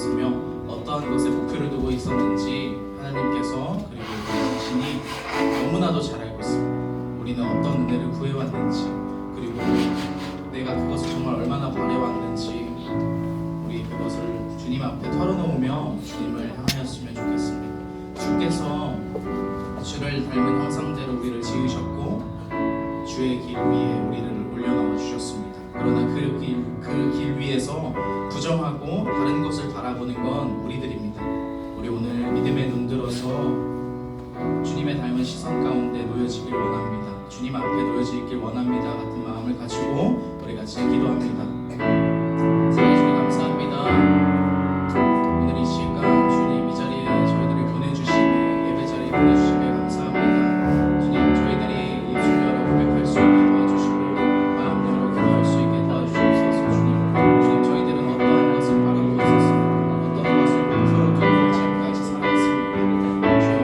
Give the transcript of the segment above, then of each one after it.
있었으며 어떠한 것에 목표를 두고 있었는지 하나님께서 그리고 우리 자신이 너무나도 잘 알고 있습니다. 우리는 어떤 은혜를 구해왔는지, 그리고 내가 그것을 정말 얼마나 바래왔는지 우리 그것을 주님 앞에 털어놓으며 주님을 향하였으면 좋겠습니다. 주께서 주를 닮은 형상대로 우리를 지으셨고 주의 길 위에 우리를 올려놓아 주셨습니다. 그러나 그 길 위에서 부정하고 다른 것을 바라보는 건 우리들입니다. 우리 오늘 믿음에 눈들어서 주님의 닮은 시선 가운데 놓여지길 원합니다. 주님 앞에 놓여지길 원합니다 같은 마음을 가지고 우리 같이 기도합니다. 사랑해 주님 감사합니다. 오늘 이 시간 주님 이 자리에 저희들을 보내주시니, 예배 자리에 보내주시니 감사합니다. 주님, 저희들이 입술 열어 고백할 수 있게 도와주시고 마음 열어 기도할 수 있게 도와주시옵소서. 주님, 저희들은 어떠한 것을 바라고 있었습니까? 어떤 것을 목표로 두고 지금까지 살아왔습니까? 주님,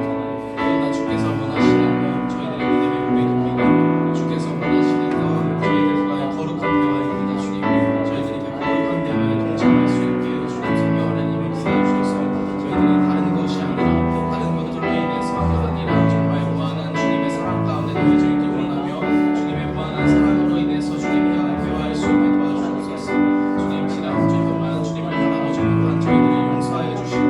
그러나 주께서 원하시는 것, 저희들의 믿음의 고백입니다. 주께서 원하시는 것, 저희들과의 거룩한 대화입니다. 주님, 저희들이 그 거룩한 대화에 동참할 수 있게 주님 성령 하나님이 역사해 주셔서 저희들이 다른 것이 아니라 다른 것들로 인해서가 아니라 정말 무한한 주님의 사랑 가운데 놓여져 있길 원하며 주님의 무한한 사랑으로 인해서 주님과 대화할 수 있게 도와주옵소서. 주님, 지난 한 주 동안 주님을 바라보지 못한 저희들을 용서하여 주시고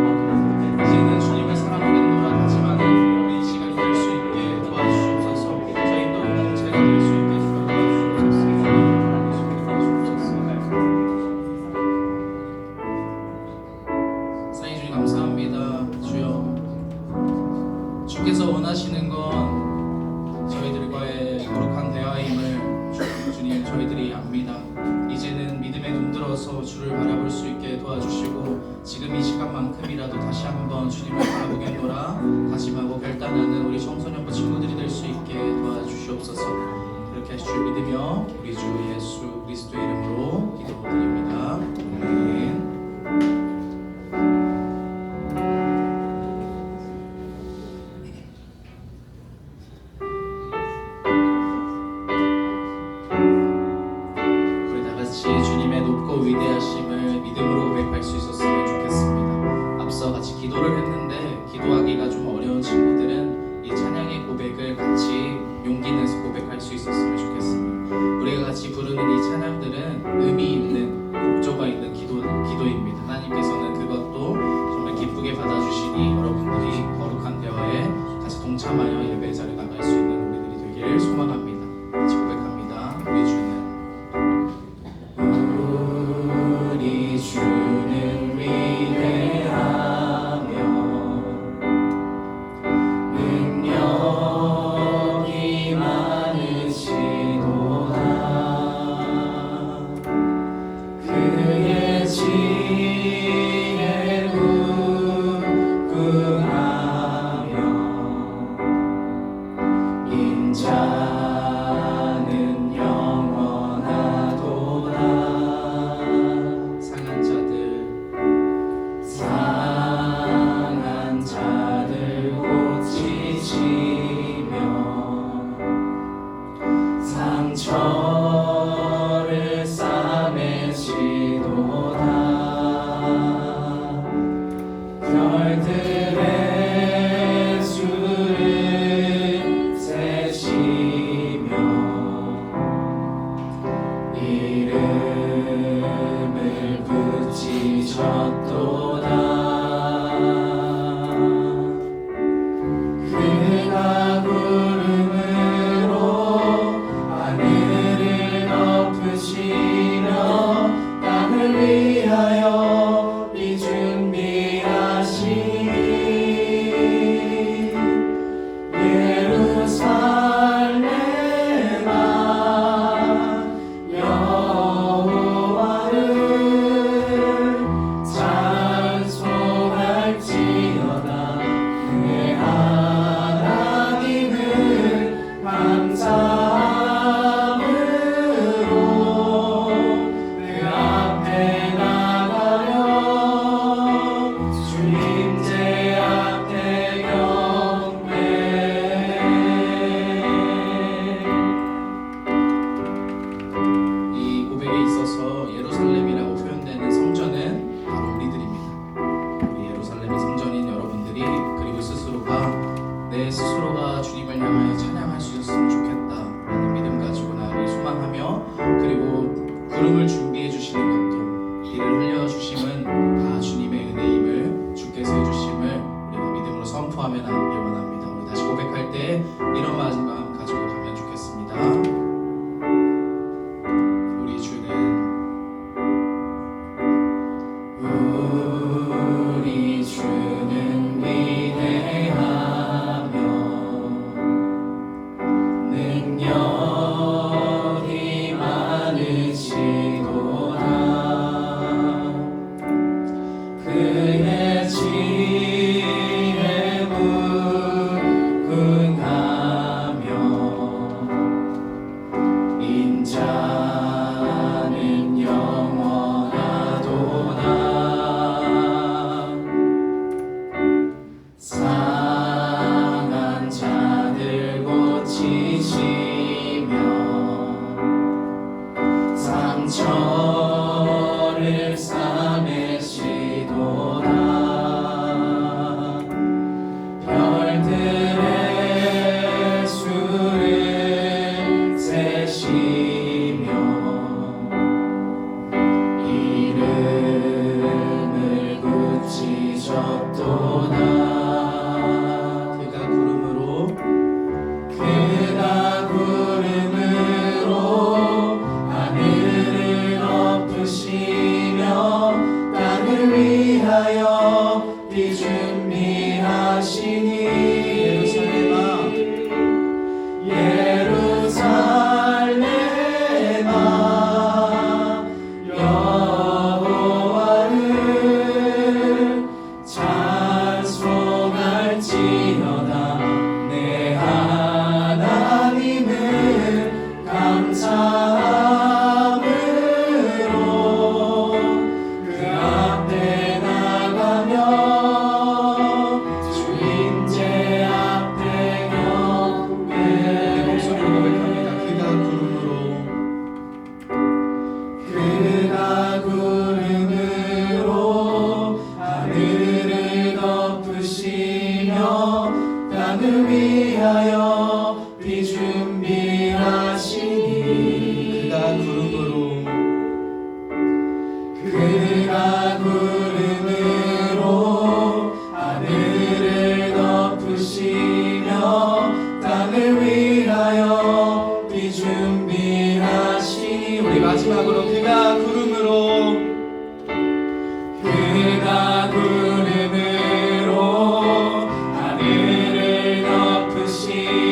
이제는 주님을 사랑하겠노라 다짐하는 우리 이 시간이 될 수 있게 도와주옵소서. 저희도 공동체가 될 수 있게 도와주옵소서. 사랑해 주님 감사합니다. 주여, 주께서 원하시는 건 저희들과의 거룩한 대화임을 주님 저희들이 압니다. 이제는 믿음에 눈들어서 주를 바라볼 수 있게 도와주시고 지금 이 시간만큼이라도 다시 한번 주님을 바라보겠노라 다짐하고 결단하는 우리 청소년부 친구들이 될 수 있게 도와주시옵소서. 이렇게 주 믿으며 우리 주 예수 그리스도의 이름으로 기도드립니다. 아멘. 우리 다 같이 주님의 높고 위대하심을 믿음으로 고백할 수 있었으면 좋겠습니다. 앞서 같이 기도를 했는데 기도하기가 좀 어려운 친구들은 이 찬양의 고백을 같이 용기 내서 고백할 수 있었으면 좋겠습니다. 우리가 같이 부르는 이 찬양들은 의미 있는 목조가 있는 기도입니다. 하나님께서는 그것도 정말 기쁘게 받아주시니 여러분들이 거룩한 대화에 같이 동참하여 예배 자리에 나갈 수 있는 우리들이 되기를 소망합니다. 같이 고백합니다. 우리 주는 위대하며 능력이 많으시도다. 그의 지혜를 궁구하며 인자는 영원하도다. 상한 자들 고치시며 상처를 싸매시도다. 우리 주는 위대하며 능력이 많으시도다. 그의 지혜 무궁하며 인자는 영원하도다. 상한 자들 고치시며 상처를 싸매시도다. 별들의 수를 세시며 이름을 굳히셨도다. 그가 구름으로 하늘을 덮으시며 땅을 위하여 비 준비하시니 예루살렘아 여호와를 찬송할지어다. 내 하나님을 감사함으로 그 앞에 나가며 주 임재 앞에 경배. 목소리로 고백합니다. 그가 구름으로 하늘을 덮으시며 땅을 위하여 비 준비하시니 그가 구름으로 하늘을 덮으시며 땅을 위하여 비 준비하시니 우리 마지막으로 그가 구름으로 하늘을 덮으시며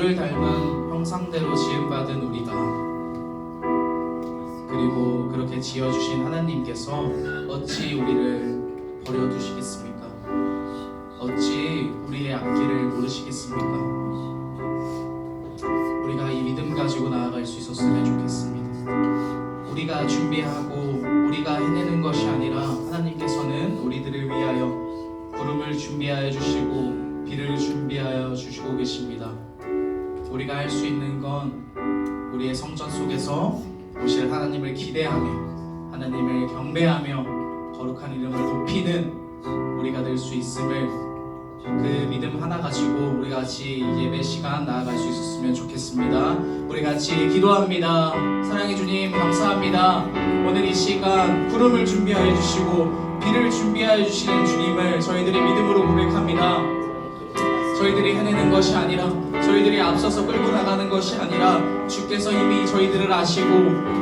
주를 닮은 형상대로 지음받은 우리가, 그리고 그렇게 지어주신 하나님께서 어찌 우리를 버려두시겠습니까? 어찌 우리의 앞길을 모르시겠습니까? 우리가 이 믿음 가지고 나아갈 수 있었으면 좋겠습니다. 우리가 준비하고 우리가 해내는 것이 아니라 하나님께서는 우리들을 위하여 구름을 준비하여 주시고 비를 준비하여 주시고 계십니다. 우리가 할 수 있는 건 우리의 성전 속에서 오실 하나님을 기대하며 하나님을 경배하며 거룩한 이름을 높이는 우리가 될 수 있음을, 그 믿음 하나 가지고 우리 같이 예배 시간 나아갈 수 있었으면 좋겠습니다. 우리 같이 기도합니다. 사랑의 주님 감사합니다. 오늘 이 시간 구름을 준비하여 주시고 비를 준비하여 주시는 주님을 저희들이 믿음으로 고백합니다. 저희들이 해내는 것이 아니라, 저희들이 앞서서 끌고 나가는 것이 아니라 주께서 이미 저희들을 아시고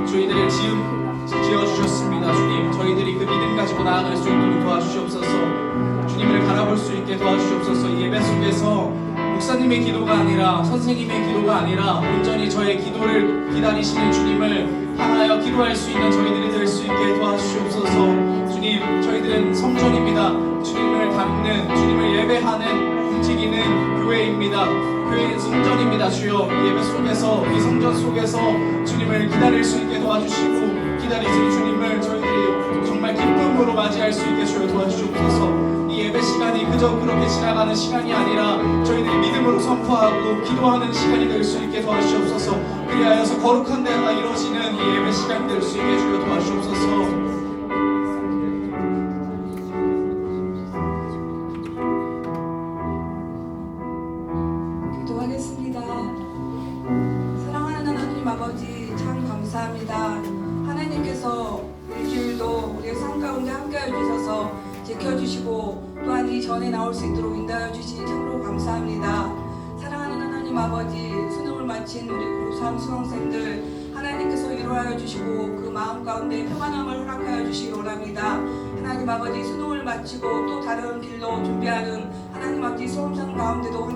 저희들을 지어주셨습니다. 주님, 저희들이 그 믿음 가지고 나아갈 수 있도록 도와주시옵소서. 주님을 바라볼 수 있게 도와주시옵소서. 이 예배 속에서 목사님의 기도가 아니라, 선생님의 기도가 아니라 온전히 저의 기도를 기다리시는 주님을 향하여 기도할 수 있는 저희들이 될 수 있게 도와주시옵소서. 주님, 저희들은 성전입니다. 주님을 닮는, 주님을 예배하는, 움직이는 교회입니다. 교회는 성전입니다. 주여, 이 예배 속에서, 이 성전 속에서 주님을 기다릴 수 있게 도와주시고, 기다리시는 주님을 저희들이 정말 기쁨으로 맞이할 수 있게 주여 도와주시옵소서. 이 예배 시간이 그저 그렇게 지나가는 시간이 아니라 저희들이 믿음으로 선포하고 기도하는 시간이 될 수 있게 도와주시옵소서. 그리하여서 거룩한 데가 이루어지는 이 예배 시간이 될 수 있게 주여 도와주시옵소서. 기도하겠습니다. 사랑하는 하나님 아버지, 참 감사합니다. 하나님께서 일주일도 우리의 삶 가운데 함께하여 주셔서 지켜주시고 또한 이 전에 나올 수 있도록 인도하여 주시니 참으로 감사합니다. 사랑하는 하나님 아버지, 수능을 마친 우리 고3 수험생들 하나님께서 위로하여 주시고 그 마음 가운데 평안함을 허락하여 주시기 원합니다. 하나님 아버지, 수능을 마치고 또 다른 길로 준비하는 하나님 아버지 수험생 가운데도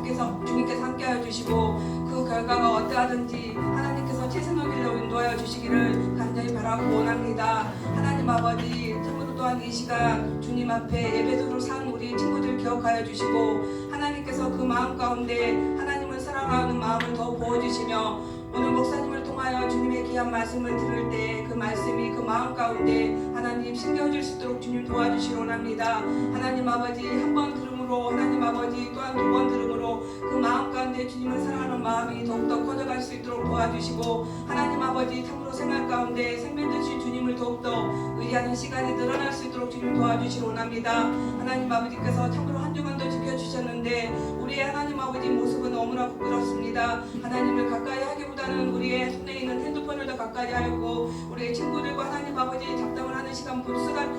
주님께서 함께하여 주시고 그 결과가 어떠하든지 하나님께서 최선의 길로 인도하여 주시기를 간절히 바라고 원합니다. 하나님 아버지, 참으로 또한 이 시간 주님 앞에 예배드리러 산 우리 친구들 기억하여 주시고 하나님께서 그 마음 가운데 하나님을 사랑하는 마음을 더 부어주시며 오늘 목사님을 통하여 주님의 귀한 말씀을 들을 때 그 말씀이 그 마음 가운데 하나님 신겨질 수 있도록 주님 도와주시기 원합니다. 하나님 아버지, 한 번 들음으로 하나님 아버지 또한 두 번 들음으로 그 마음 가운데 주님을 사랑하는 마음이 더욱더 커져갈 수 있도록 도와주시고 하나님 아버지, 참으로 생활 가운데 생명되신 주님을 더욱더 의지하는 시간이 늘어날 수 있도록 주님 도와주시기 원합니다. 하나님 아버지께서 참으로 한 주간도 지켜주셨는데 우리의 하나님 아버지 모습은 너무나 부끄럽습니다. 하나님을 가까이 하기보다는 우리의 손에 있는 핸드폰을 더 가까이 하고 우리의 친구들과 하나님 아버지 잡담을 하는 시간,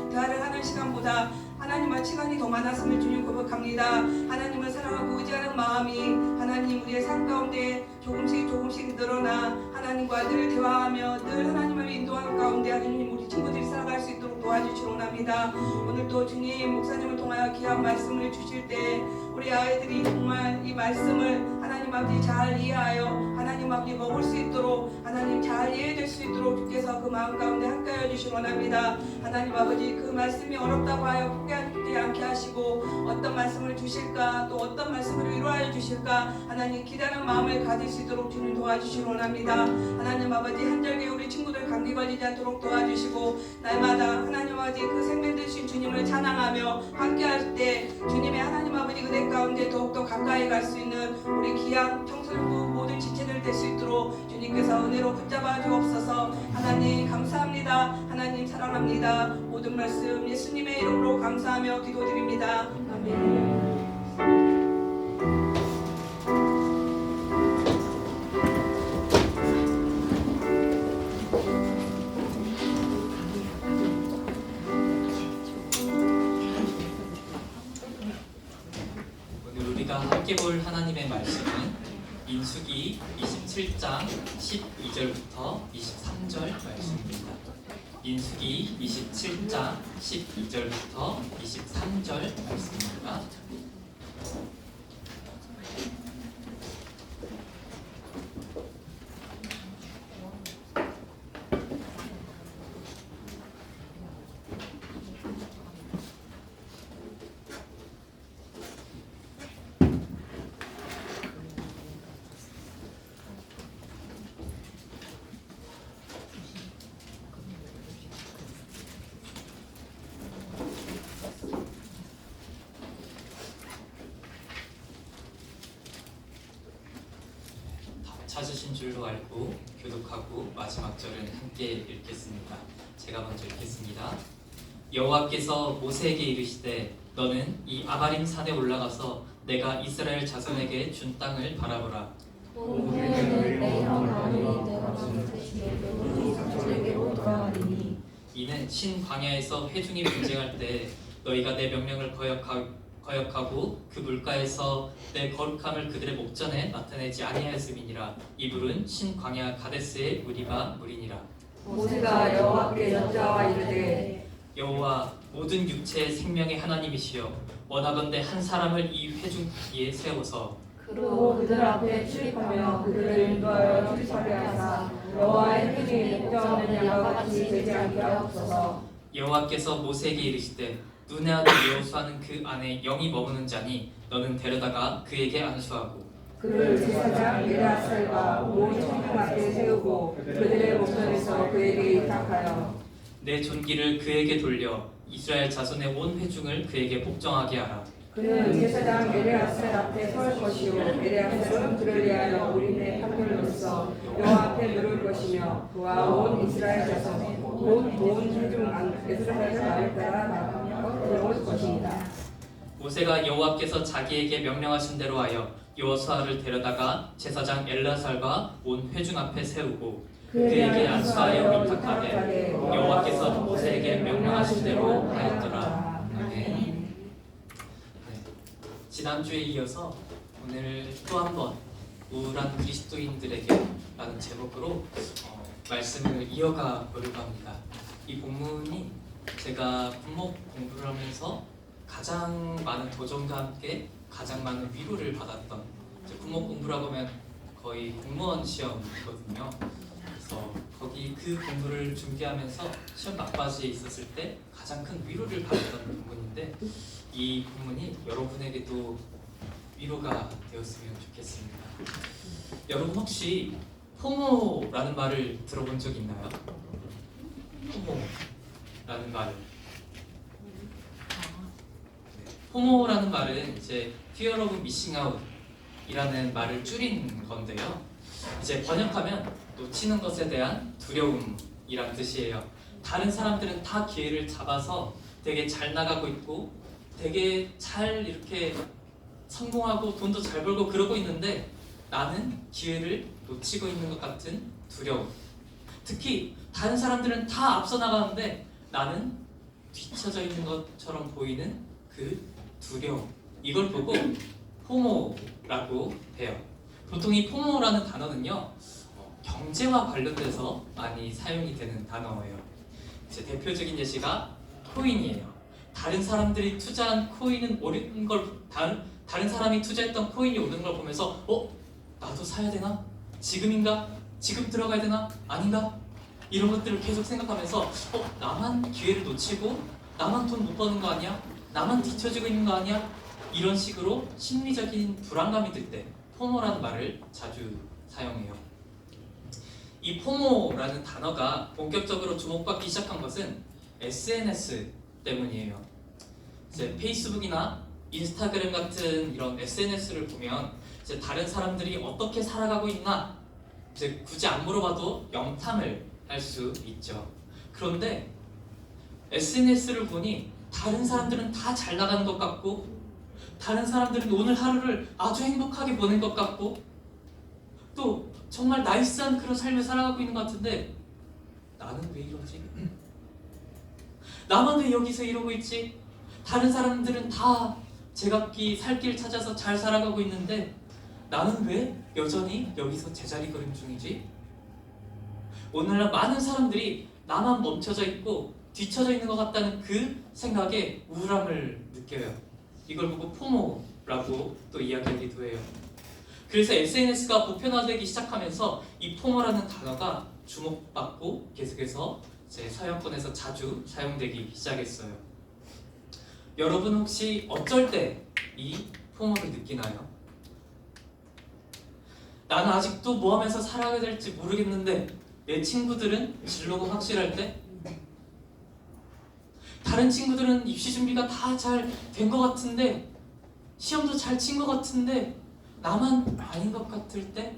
대화를 하는 시간보다 하나님과 시간이 더 많았음을 주님 고백합니다. 하나님을 사랑하고 의지하는 마음이 하나님 우리의 삶 가운데 조금씩 늘어나 하나님과 늘 대화하며 늘 하나님을 인도하는 가운데 하나님 우리 친구들이 살아갈 수 있도록 도와주시기 원합니다. 오늘도 주님 목사님을 통하여 귀한 말씀을 주실 때 우리 아이들이 정말 이 말씀을 하나님 아버지 잘 이해하여 하나님 아버지 먹을 수 있도록 하나님 잘 이해될 수 있도록 주께서 그 마음 가운데 함께하여 주시기 원합니다. 하나님 아버지, 그 말씀이 어렵다고 하여 포기하지 않게 하시고 어떤 말씀을 주실까, 또 어떤 말씀을 위로하여 주실까 하나님 기다리는 마음을 가질 수 있도록 주님 도와주시기 원합니다. 하나님 아버지, 한절기 우리 친구들 감기 걸리지 않도록 도와주시고 날마다 하나님 아버지 그 생명 되신 주님을 찬양하며 함께할 때 주님의 하나님 아버지 은혜 가운데 더욱더 가까이 갈 수 있는 우리 귀한 청소년부 모든 지체들 될 수 있도록 주님께서 은혜로 붙잡아 주옵소서. 하나님 감사합니다. 하나님 사랑합니다. 모든 말씀 예수님의 이름으로 감사하며 기도드립니다. 아멘. 우리가 함께 볼 하나님의 말씀은 민수기 27장 12절부터 23절 말씀입니다. 민수기 27장 12절부터 23절 말씀입니다. 찾으신 줄로 알고 교독하고 마지막 절은 함께 읽겠습니다. 제가 먼저 읽겠습니다. 여호와께서 모세에게 이르시되 너는 이 아바림 산에 올라가서 내가 이스라엘 자손에게 준 땅을 바라보라. 오늘은 내 하나님이 내가 주시기로 자손에게로 돌아가리니 이는 신 광야에서 회중이 분쟁할 때 너희가 내 명령을 거역하고 그 물가에서 내 거룩함을 그들의 목전에 나타내지 아니하였음이니라. 이 물은 신 광야 가데스의 무리바 물이니라. 모세가 여호와께 여짜와 이르되 여호와 모든 육체의 생명의 하나님이시여 원하건대 한 사람을 이 회중 위에 세워서 그로 그들 앞에 출입하며 그들을 인도하여 출입하게 하사 여호와의 행위 목전하는 양과 같이 되지 않게 하옵소서. 여호와께서 모세에게 이르시되 눈의 아들 여호수아는 그 안에 영이 머무는 자니 너는 데려다가 그에게 안수하고 그를 제사장 엘아살과 온 천명 앞에 세우고 그들의 목전에서 그에게 위탁하여 내 존귀를 그에게 돌려 이스라엘 자손의 온 회중을 그에게 복종하게 하라. 그는 제사장 엘아살 앞에 설 것이요 엘아살은 그를 위하여 우리의 판결로서 여호와 앞에 누를 것이며 그와 온 이스라엘 자손 온 회중 이스라엘 말을 따라 나가며 들어올 것이니라. 모세가 여호와께서 자기에게 명령하신 대로 하여 여호수아를 데려다가 제사장 엘라살과 온 회중 앞에 세우고 그에게 안수하여 위탁하되 여호와께서 모세에게 명령하신 대로 하였더라. 아멘. 지난주에 이어서 오늘 또 한 번 우울한 그리스도인들에게 라는 제목으로 말씀을 이어가 보려고 합니다. 이 본문이 제가 군목 공부를 하면서 가장 많은 도전과 함께 가장 많은 위로를 받았던, 이제 군목 공부라고 하면 거의 공무원 시험이거든요. 그래서 거기 그 공부를 준비하면서 시험 막바지에 있었을 때 가장 큰 위로를 받았던 부분인데, 이 부분이 여러분에게도 위로가 되었으면 좋겠습니다. 여러분 혹시 포모라는 말을 들어본 적 있나요? 포모라는 말을. 포모라는 말은 이제 Fear of Missing Out이라는 말을 줄인 건데요. 이제 번역하면 놓치는 것에 대한 두려움이란 뜻이에요. 다른 사람들은 다 기회를 잡아서 되게 잘 나가고 있고 되게 잘 이렇게 성공하고 돈도 잘 벌고 그러고 있는데 나는 기회를 놓치고 있는 것 같은 두려움. 특히 다른 사람들은 다 앞서 나가는데 나는 뒤처져 있는 것처럼 보이는 그 두려움. 이걸 보고 포모라고 해요. 보통 이 포모라는 단어는요, 경제와 관련돼서 많이 사용이 되는 단어예요. 제 대표적인 예시가 코인이에요. 다른 사람들이 투자한 코인은 오르는 걸, 다른 사람이 투자했던 코인이 오르는 걸 보면서 나도 사야 되나? 지금인가? 지금 들어가야 되나? 아닌가? 이런 것들을 계속 생각하면서 나만 기회를 놓치고 나만 돈 못 버는 거 아니야? 나만 뒤처지고 있는 거 아니야? 이런 식으로 심리적인 불안감이 들 때 포모라는 말을 자주 사용해요. 이 포모라는 단어가 본격적으로 주목받기 시작한 것은 SNS 때문이에요. 이제 페이스북이나 인스타그램 같은 이런 SNS를 보면 이제 다른 사람들이 어떻게 살아가고 있나 이제 굳이 안 물어봐도 영탐을 할 수 있죠. 그런데 SNS를 보니 다른 사람들은 다 잘 나가는 것 같고 다른 사람들은 오늘 하루를 아주 행복하게 보낸 것 같고 또 정말 나이스한 그런 삶을 살아가고 있는 것 같은데 나는 왜 이러지? 나만 왜 여기서 이러고 있지? 다른 사람들은 다 제각기 살 길 찾아서 잘 살아가고 있는데 나는 왜 여전히 여기서 제자리 걸음 중이지? 오늘날 많은 사람들이 나만 멈춰져 있고 뒤쳐져 있는 것 같다는 그 생각에 우울함을 느껴요. 이걸 보고 포모라고 또 이야기하기도 해요. 그래서 SNS가 보편화되기 시작하면서 이 포모라는 단어가 주목받고 계속해서 제 서양권에서 자주 사용되기 시작했어요. 여러분 혹시 어쩔 때 이 포모를 느끼나요? 나는 아직도 뭐 하면서 살아야 될지 모르겠는데 내 친구들은 진로가 확실할 때, 다른 친구들은 입시 준비가 다 잘 된 것 같은데 시험도 잘 친 것 같은데 나만 아닌 것 같을 때,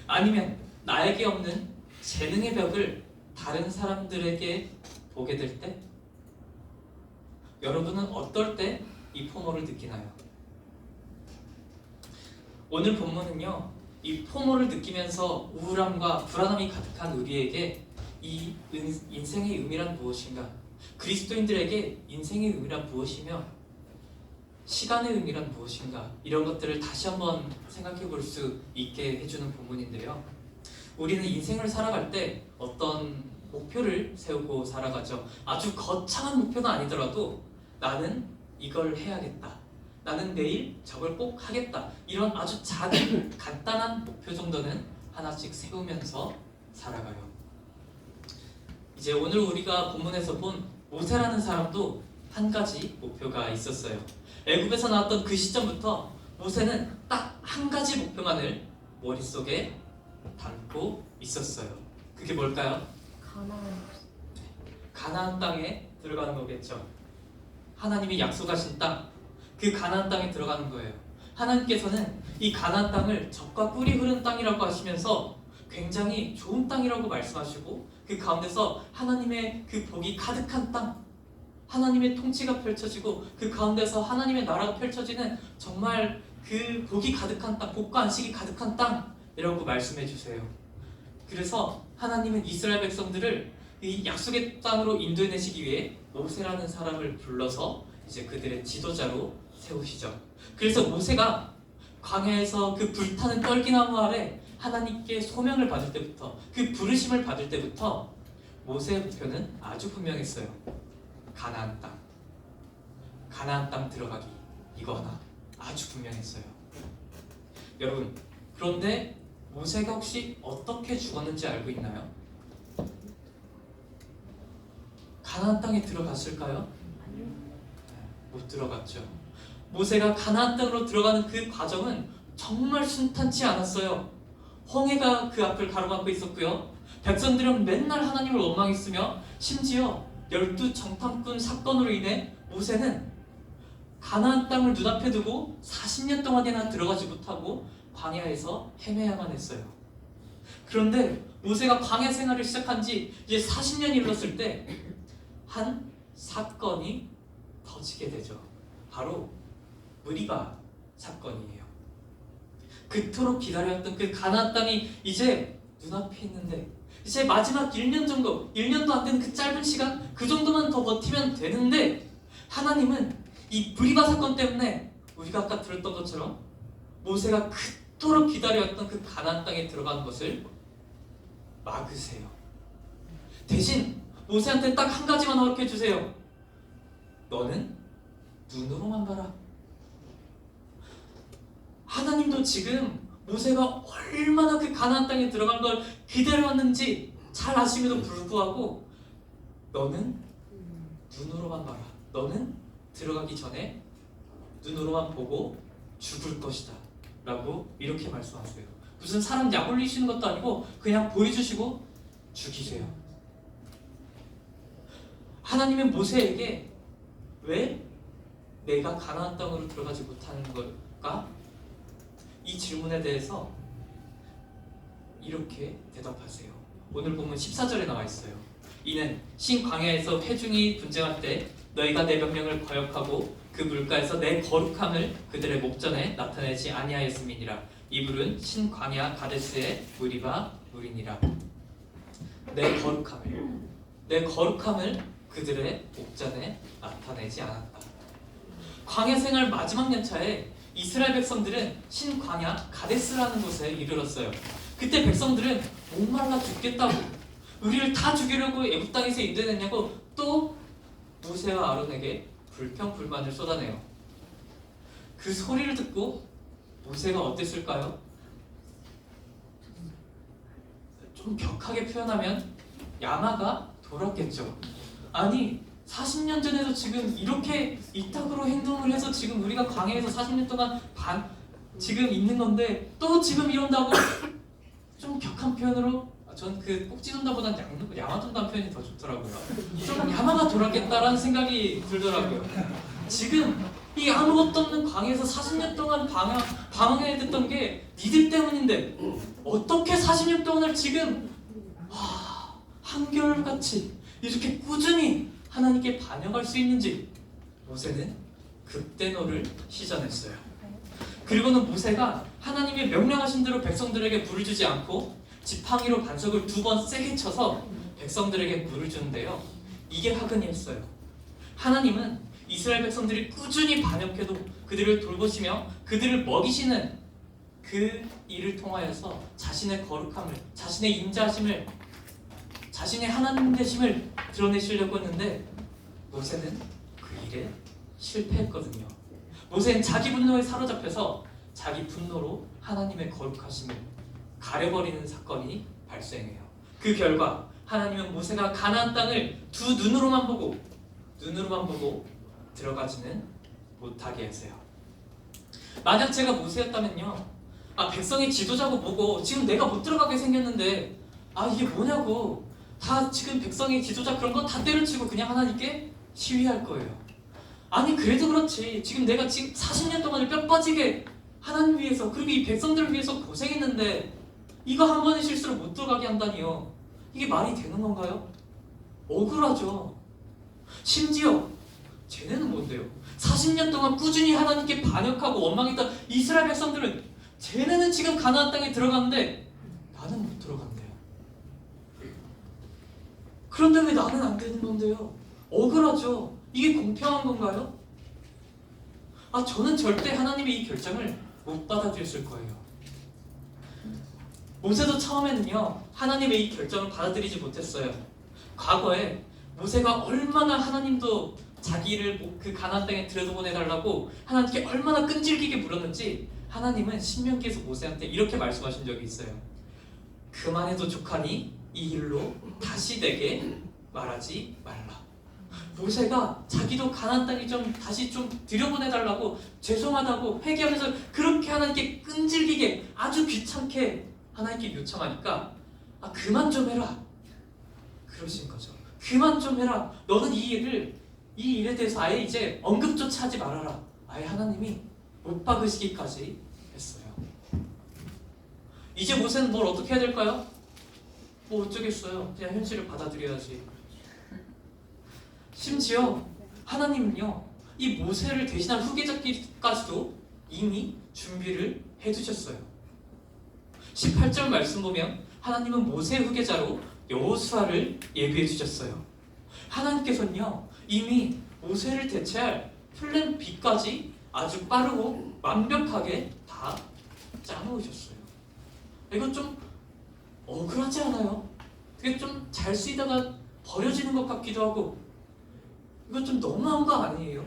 아니면 나에게 없는 재능의 벽을 다른 사람들에게 보게 될 때? 여러분은 어떨 때 이 포모를 느끼나요? 오늘 본문은요, 이 포모를 느끼면서 우울함과 불안함이 가득한 우리에게 이 인생의 의미란 무엇인가, 그리스도인들에게 인생의 의미란 무엇이며 시간의 의미란 무엇인가, 이런 것들을 다시 한번 생각해 볼 수 있게 해주는 본문인데요. 우리는 인생을 살아갈 때 어떤 목표를 세우고 살아가죠. 아주 거창한 목표가 아니더라도 나는 이걸 해야겠다, 나는 내일 저걸 꼭 하겠다, 이런 아주 작은 간단한 목표 정도는 하나씩 세우면서 살아가요. 이제 오늘 우리가 본문에서 본 모세라는 사람도 한 가지 목표가 있었어요. 애굽에서 나왔던 그 시점부터 모세는 딱 한 가지 목표만을 머릿속에 담고 있었어요. 그게 뭘까요? 가나안 땅에 들어가는 거겠죠. 하나님이 약속하신 땅, 그 가나안 땅에 들어가는 거예요. 하나님께서는 이 가나안 땅을 젖과 꿀이 흐른 땅이라고 하시면서 굉장히 좋은 땅이라고 말씀하시고, 그 가운데서 하나님의 그 복이 가득한 땅, 하나님의 통치가 펼쳐지고 그 가운데서 하나님의 나라가 펼쳐지는 정말 그 복이 가득한 땅, 복과 안식이 가득한 땅이라고 말씀해 주세요. 그래서 하나님은 이스라엘 백성들을 이 약속의 땅으로 인도해내시기 위해 모세라는 사람을 불러서 이제 그들의 지도자로 세우시죠. 그래서 모세가 광야에서 그 불타는 떨기나무 아래 하나님께 소명을 받을 때부터, 그 부르심을 받을 때부터 모세의 목표는 아주 분명했어요. 가나안 땅, 가나안 땅 들어가기, 이거 하나 아주 분명했어요. 여러분, 그런데 모세가 혹시 어떻게 죽었는지 알고 있나요? 가나안 땅에 들어갔을까요? 못 들어갔죠. 모세가 가나안 땅으로 들어가는 그 과정은 정말 순탄치 않았어요. 홍해가 그 앞을 가로막고 있었고요. 백성들은 맨날 하나님을 원망했으며, 심지어 12 정탐꾼 사건으로 인해 모세는 가나안 땅을 눈앞에 두고 40년 동안이나 들어가지 못하고 광야에서 헤매야만 했어요. 그런데 모세가 광야 생활을 시작한 지 이제 40년이 흘렀을 때 한 사건이 터지게 되죠. 바로 무리바 사건이에요. 그토록 기다렸던 그 가나안 땅이 이제 눈앞에 있는데, 이제 마지막 1년 정도, 1년도 안 되는 그 짧은 시간, 그 정도만 더 버티면 되는데, 하나님은 이 무리바 사건 때문에 우리가 아까 들었던 것처럼 모세가 그토록 기다려왔던 그 가나안 땅에 들어가는 것을 막으세요. 대신 모세한테 딱 한 가지만 허락해 주세요. 너는 눈으로만 봐라. 하나님도 지금 모세가 얼마나 그 가나안 땅에 들어간 걸 기다려왔는지 잘 아심에도 불구하고 너는 눈으로만 봐라. 너는 들어가기 전에 눈으로만 보고 죽을 것이다 라고 이렇게 말씀하세요. 무슨 사람 약 올리시는 것도 아니고 그냥 보여주시고 죽이세요. 하나님은 모세에게 왜 내가 가나안 땅으로 들어가지 못하는 걸까? 이 질문에 대해서 이렇게 대답하세요. 오늘 보면 14절에 나와 있어요. 이는 신광야에서 회중이 분쟁할 때 너희가 내 명령을 거역하고 그 물가에서 내 거룩함을 그들의 목전에 나타내지 아니하였음이니라. 이 물은 신광야 가데스의 무리바 물이니라. 내 거룩함을 그들의 목전에 나타내지 않았다. 광야 생활 마지막 연차에 이스라엘 백성들은 신광야 가데스라는 곳에 이르렀어요. 그때 백성들은 목말라 죽겠다고, 우리를 다 죽이려고 애굽 땅에서 인도해냈냐고 또 모세와 아론에게 불평불만을 쏟아내요. 그 소리를 듣고 모세가 어땠을까요? 좀 격하게 표현하면 야마가 돌았겠죠. 아니 40년 전에도 지금 이렇게 이따구로 행동을 해서 지금 우리가 광야에서 40년 동안 지금 있는 건데 또 지금 이런다고? 좀 격한 표현으로, 전 그 꼭지돈다보단 야마돈다는 표현이 더 좋더라고요. 좀 야마가 돌았겠다라는 생각이 들더라고요. 지금 이 아무것도 없는 광야에서 40년 동안 방황해야 됐던 게 니들 때문인데 어떻게 40년 동안을 지금 한결같이 이렇게 꾸준히 하나님께 반역할 수 있는지 모세는 극대노를 시전했어요. 그리고는 모세가 하나님의 명령하신 대로 백성들에게 물을 주지 않고 지팡이로 반석을 2번 세게 쳐서 백성들에게 물을 주는데요. 이게 화근이었어요. 하나님은 이스라엘 백성들이 꾸준히 반역해도 그들을 돌보시며 그들을 먹이시는 그 일을 통하여서 자신의 거룩함을, 자신의 인자하심을, 자신의 하나님 되심을 드러내시려고 했는데 모세는 그 일에 실패했거든요. 모세는 자기 분노에 사로잡혀서 자기 분노로 하나님의 거룩하심을 가려버리는 사건이 발생해요. 그 결과 하나님은 모세가 가나안 땅을 두 눈으로만 보고 들어가지는 못하게 하세요. 만약 제가 모세였다면요, 백성의 지도자고 뭐고 지금 내가 못 들어가게 생겼는데 이게 뭐냐고 다 지금 백성의 지도자 그런 건 다 때려치고 그냥 하나님께 시위할 거예요. 아니 그래도 그렇지, 지금 내가 지금 40년 동안을 뼈 빠지게 하나님 위해서 그리고 이 백성들을 위해서 고생했는데 이거 한 번의 실수로 못 들어가게 한다니요. 이게 말이 되는 건가요? 억울하죠. 심지어 쟤네는 뭔데요? 40년 동안 꾸준히 하나님께 반역하고 원망했던 이스라엘 백성들은 쟤네는 지금 가나안 땅에 들어갔는데 나는 못 들어간대요. 그런데 왜 나는 안 되는 건데요? 억울하죠. 이게 공평한 건가요? 저는 절대 하나님의 이 결정을 못 받아들였을 거예요. 모세도 처음에는요, 하나님의 이 결정을 받아들이지 못했어요. 과거에 모세가 얼마나 하나님도 자기를 그 가나안 땅에 들여보내달라고 하나님께 얼마나 끈질기게 물었는지 하나님은 신명기에서 모세한테 이렇게 말씀하신 적이 있어요. 그만해도 족하니 이 일로 다시 내게 말하지 말라. 모세가 자기도 가나안 땅에 다시 좀 들여보내달라고 죄송하다고 회개하면서 그렇게 하나님께 끈질기게 아주 귀찮게 하나님께 요청하니까 그만 좀 해라 그러신 거죠. 그만 좀 해라. 너는 이 일에 대해서 아예 이제 언급조차 하지 말아라. 아예 하나님이 못 박으시기까지 했어요. 이제 모세는 뭘 어떻게 해야 될까요? 뭐 어쩌겠어요. 그냥 현실을 받아들여야지. 심지어 하나님은요, 이 모세를 대신한 후계자끼리까지도 이미 준비를 해두셨어요. 18절 말씀 보면 하나님은 모세의 후계자로 여호수아를 예비해 주셨어요. 하나님께서는요, 이미 모세를 대체할 플랜 B까지 아주 빠르고 완벽하게 다 짜놓으셨어요. 이거 좀 억울하지 않아요? 되게 좀 잘 쓰이다가 버려지는 것 같기도 하고 이거 좀 너무한 거 아니에요?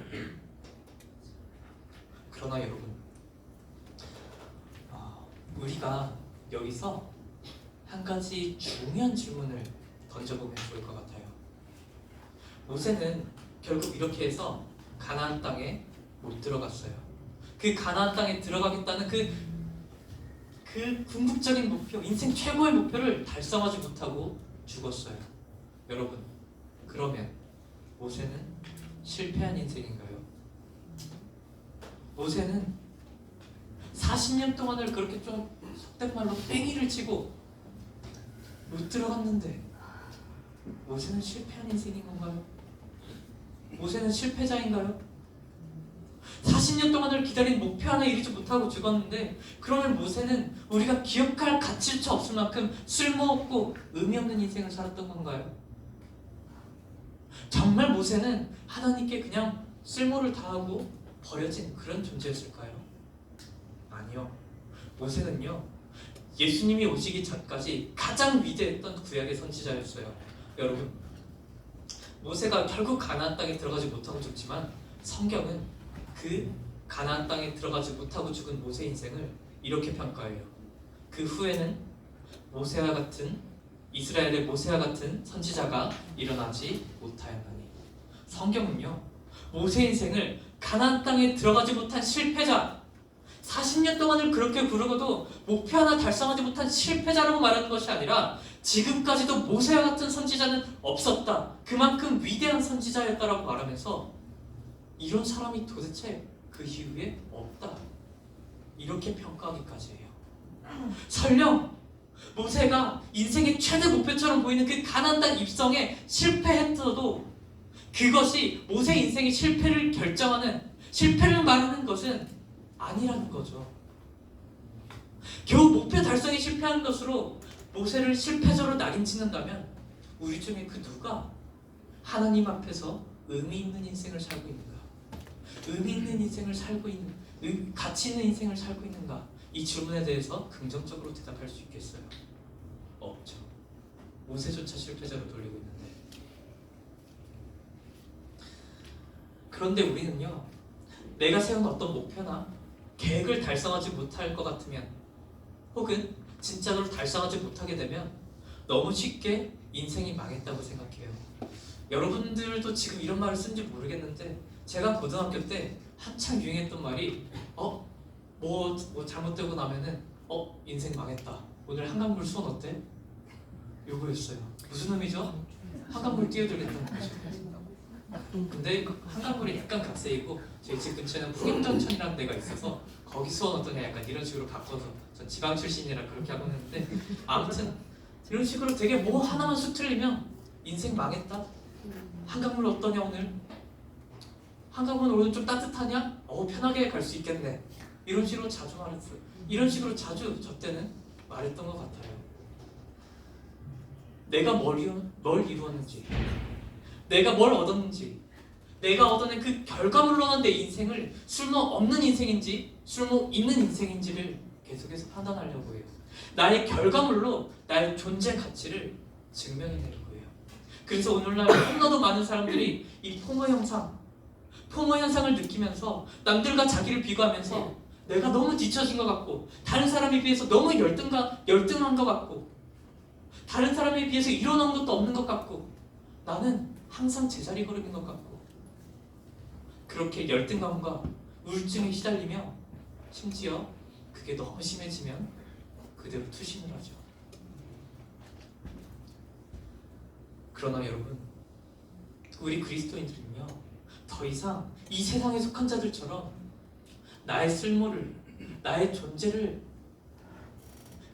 그러나 여러분, 우리가 여기서 한 가지 중요한 질문을 던져보면 좋을 것 같아요. 모세는 결국 이렇게 해서 가나안 땅에 못 들어갔어요. 그 가나안 땅에 들어가겠다는 그 궁극적인 목표, 인생 최고의 목표를 달성하지 못하고 죽었어요. 여러분, 그러면 모세는 실패한 인생인가요? 모세는 40년 동안을 그렇게 좀 속된 말로 뺑이를 치고 못 들어갔는데 모세는 실패한 인생인 건가요? 모세는 실패자인가요? 40년 동안을 기다린 목표 하나 이루지 못하고 죽었는데 그러면 모세는 우리가 기억할 가치조차 없을 만큼 쓸모없고 의미 없는 인생을 살았던 건가요? 정말 모세는 하나님께 그냥 쓸모를 다하고 버려진 그런 존재였을까요? 아니요. 모세는요, 예수님이 오시기 전까지 가장 위대했던 구약의 선지자였어요. 여러분, 모세가 결국 가나안 땅에 들어가지 못하고 죽지만 성경은 그 가나안 땅에 들어가지 못하고 죽은 모세 인생을 이렇게 평가해요. 그 후에는 모세와 같은, 이스라엘의 모세와 같은 선지자가 일어나지 못하였나니. 성경은요, 모세 인생을 가나안 땅에 들어가지 못한 실패자, 40년 동안을 그렇게 부르고도 목표 하나 달성하지 못한 실패자라고 말하는 것이 아니라 지금까지도 모세와 같은 선지자는 없었다, 그만큼 위대한 선지자였다라고 말하면서 이런 사람이 도대체 그 이후에 없다. 이렇게 평가하기까지 해요. 설령 모세가 인생의 최대 목표처럼 보이는 그 가나안 땅 입성에 실패했어도 그것이 모세 인생의 실패를 결정하는, 실패를 말하는 것은 아니라는 거죠. 겨우 목표 달성에 실패한 것으로 모세를 실패자로 낙인 찍는다면 우리 중에 그 누가 하나님 앞에서 의미 있는 인생을 살고 있는가? 의미 있는 인생을 살고 있는, 가치 있는 인생을 살고 있는가? 이 질문에 대해서 긍정적으로 대답할 수 있겠어요? 없죠. 모세조차 실패자로 돌리고 있는데. 그런데 우리는요, 내가 세운 어떤 목표나 계획을 달성하지 못할 것 같으면, 혹은 진짜로 달성하지 못하게 되면 너무 쉽게 인생이 망했다고 생각해요. 여러분들도 지금 이런 말을 쓴지 모르겠는데, 제가 고등학교 때 한창 유행했던 말이 뭐 잘못되고 나면은 인생 망했다. 오늘 한강물 수원 어때? 요거였어요. 무슨 의미죠? 한강물 뛰어들겠다는 거죠. 근데 한강물이 약간 각세이고 저희 집 근처에는 풍임전천이라는 데가 있어서 거기 수원 어떠냐 약간 이런 식으로 바꿔서 전 지방 출신이라 그렇게 하고 있는데, 아무튼 이런 식으로 되게 뭐 하나만 쑥 틀리면 인생 망했다. 한강물 어떠냐 오늘? 한강물 오늘 좀 따뜻하냐? 편하게 갈 수 있겠네. 이런 식으로 자주 말했어요. 이런 식으로 자주 저 때는 말했던 것 같아요. 내가 뭘 이루었는지, 내가 뭘 얻었는지, 내가 얻어낸 그 결과물로만 내 인생을 쓸모없는 인생인지 쓸모 있는 인생인지를 계속해서 판단하려고 해요. 나의 결과물로 나의 존재 가치를 증명해내려고 해요. 그래서 오늘날 너무나도 많은 사람들이 이 포모 현상을 느끼면서 남들과 자기를 비교하면서 내가 너무 뒤처진 것 같고, 다른 사람에 비해서 너무 열등한 것 같고, 다른 사람에 비해서 이뤄놓은 것도 없는 것 같고, 나는 항상 제자리 걸음인 것 같고, 그렇게 열등감과 우울증에 시달리며 심지어 그게 너무 심해지면 그대로 투신을 하죠. 그러나 여러분, 우리 그리스도인들은요, 더 이상 이 세상에 속한 자들처럼 나의 쓸모를, 나의 존재를,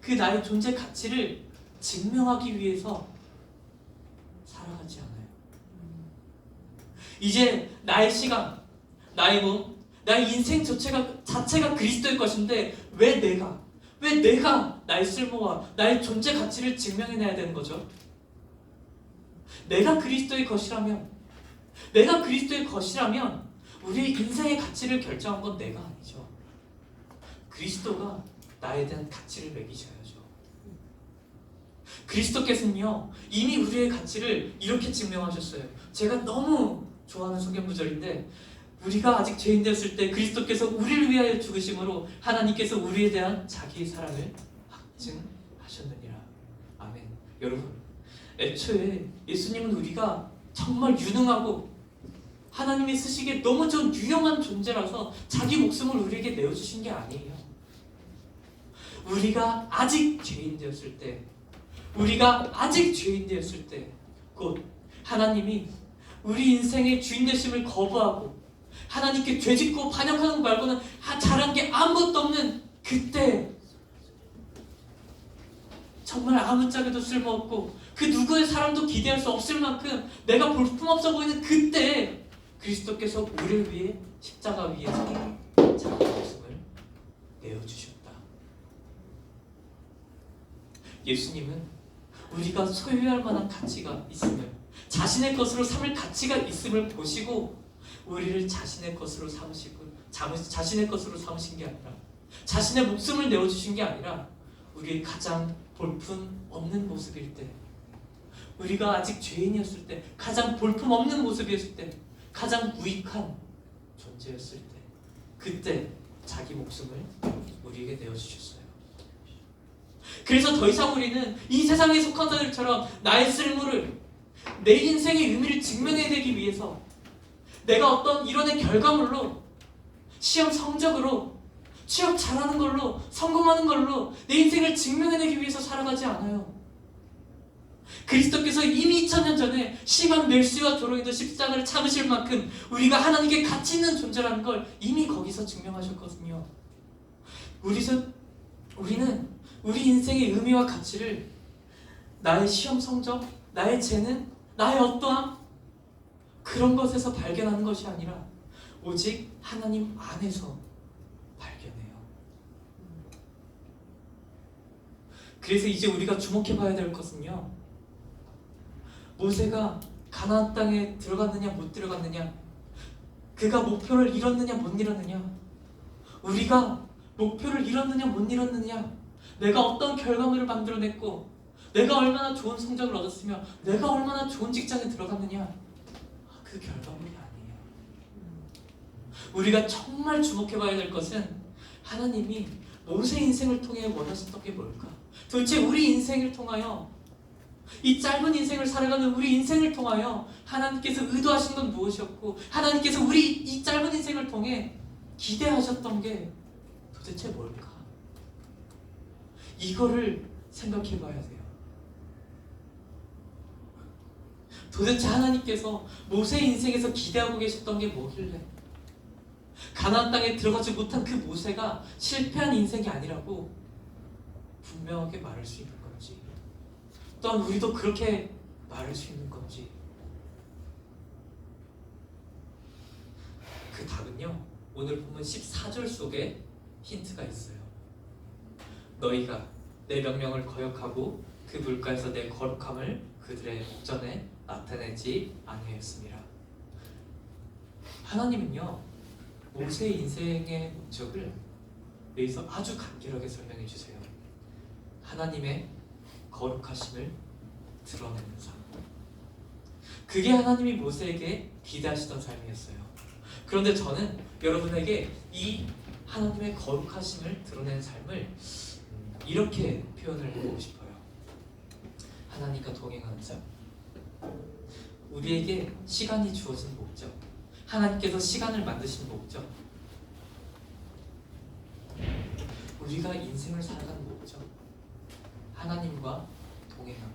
그 나의 존재 가치를 증명하기 위해서 살아가지 않아요. 이제 나의 시간, 나의 몸, 나의 인생 자체가 그리스도의 것인데 왜 내가 나의 쓸모와 나의 존재 가치를 증명해내야 되는 거죠? 내가 그리스도의 것이라면 우리의 인생의 가치를 결정한 건 내가 아니죠. 그리스도가 나에 대한 가치를 매기셔야죠. 그리스도께서는요, 이미 우리의 가치를 이렇게 증명하셨어요. 제가 너무 좋아하는 소견구절인데, 우리가 아직 죄인 되었을 때 그리스도께서 우리를 위하여 죽으심으로 하나님께서 우리에 대한 자기의 사랑을 확증하셨느니라. 아멘. 여러분, 애초에 예수님은 우리가 정말 유능하고 하나님이 쓰시기에 너무 좀 유용한 존재라서 자기 목숨을 우리에게 내어주신 게 아니에요. 우리가 아직 죄인 되었을 때, 곧 하나님이 우리 인생의 주인 되심을 거부하고 하나님께 죄짓고 반역하는 거 말고는 잘한 게 아무것도 없는 그때, 정말 아무짝에도 쓸모없고 그 누구의 사랑도 기대할 수 없을 만큼 내가 볼품없어 보이는 그때 그리스도께서 우리를 위해 십자가 위에서 자기 목숨을 내어주셨다. 예수님은 우리가 소유할 만한 가치가 있음을, 자신의 것으로 삼을 가치가 있음을 보시고 우리를 자신의 것으로 삼으신 게 아니라, 자신의 목숨을 내어주신 게 아니라, 우리의 가장 볼품 없는 모습일 때, 우리가 아직 죄인이었을 때, 가장 볼품 없는 모습이었을 때, 가장 무익한 존재였을 때, 그때 자기 목숨을 우리에게 내어주셨어요. 그래서 더 이상 우리는 이 세상에 속한 자들처럼 나의 쓸모를, 내 인생의 의미를 증명해내기 위해서 내가 어떤 이론의 결과물로, 시험 성적으로, 취업 잘하는 걸로, 성공하는 걸로 내 인생을 증명해내기 위해서 살아가지 않아요. 그리스도께서 이미 2000년 전에 심한 멸시와 조롱에도 십자가를 참으실 만큼 우리가 하나님께 가치 있는 존재라는 걸 이미 거기서 증명하셨거든요. 우리는 우리 인생의 의미와 가치를 나의 시험 성적, 나의 재능, 나의 어떠함 그런 것에서 발견하는 것이 아니라 오직 하나님 안에서 발견해요. 그래서 이제 우리가 주목해 봐야 될 것은요, 모세가 가나안 땅에 들어갔느냐 못 들어갔느냐, 그가 목표를 이뤘느냐 못 이뤘느냐, 우리가 목표를 이뤘느냐 못 이뤘느냐, 내가 어떤 결과물을 만들어냈고 내가 얼마나 좋은 성적을 얻었으며 내가 얼마나 좋은 직장에 들어갔느냐, 그 결과물이 아니에요. 우리가 정말 주목해 봐야 될 것은 하나님이 모세 인생을 통해 원하셨던 게 뭘까? 도대체 우리 인생을 통하여, 이 짧은 인생을 살아가는 우리 인생을 통하여 하나님께서 의도하신 건 무엇이었고, 하나님께서 우리 이 짧은 인생을 통해 기대하셨던 게 도대체 뭘까? 이거를 생각해 봐야 돼요. 도대체 하나님께서 모세 인생에서 기대하고 계셨던 게 뭐길래 가나안 땅에 들어가지 못한 그 모세가 실패한 인생이 아니라고 분명하게 말할 수 있는 건지, 또한 우리도 그렇게 말할 수 있는 건지, 그 답은요, 오늘 보면 14절 속에 힌트가 있어요. 너희가 내 명령을 거역하고 그 물가에서 내 거룩함을 그들의 목전에 나타내지 아니하였습니다. 하나님은요, 모세의 인생의 목적을 여기서 아주 간결하게 설명해 주세요. 하나님의 거룩하심을 드러내는 삶. 그게 하나님이 모세에게 기대하시던 삶이었어요. 그런데 저는 여러분에게 이 하나님의 거룩하심을 드러내는 삶을 이렇게 표현을 해보고 싶어요. 하나님과 동행하는 삶. 우리에게 시간이 주어진 목적, 하나님께서 시간을 만드신 목적, 우리가 인생을 살아가는 목적, 하나님과 동행함.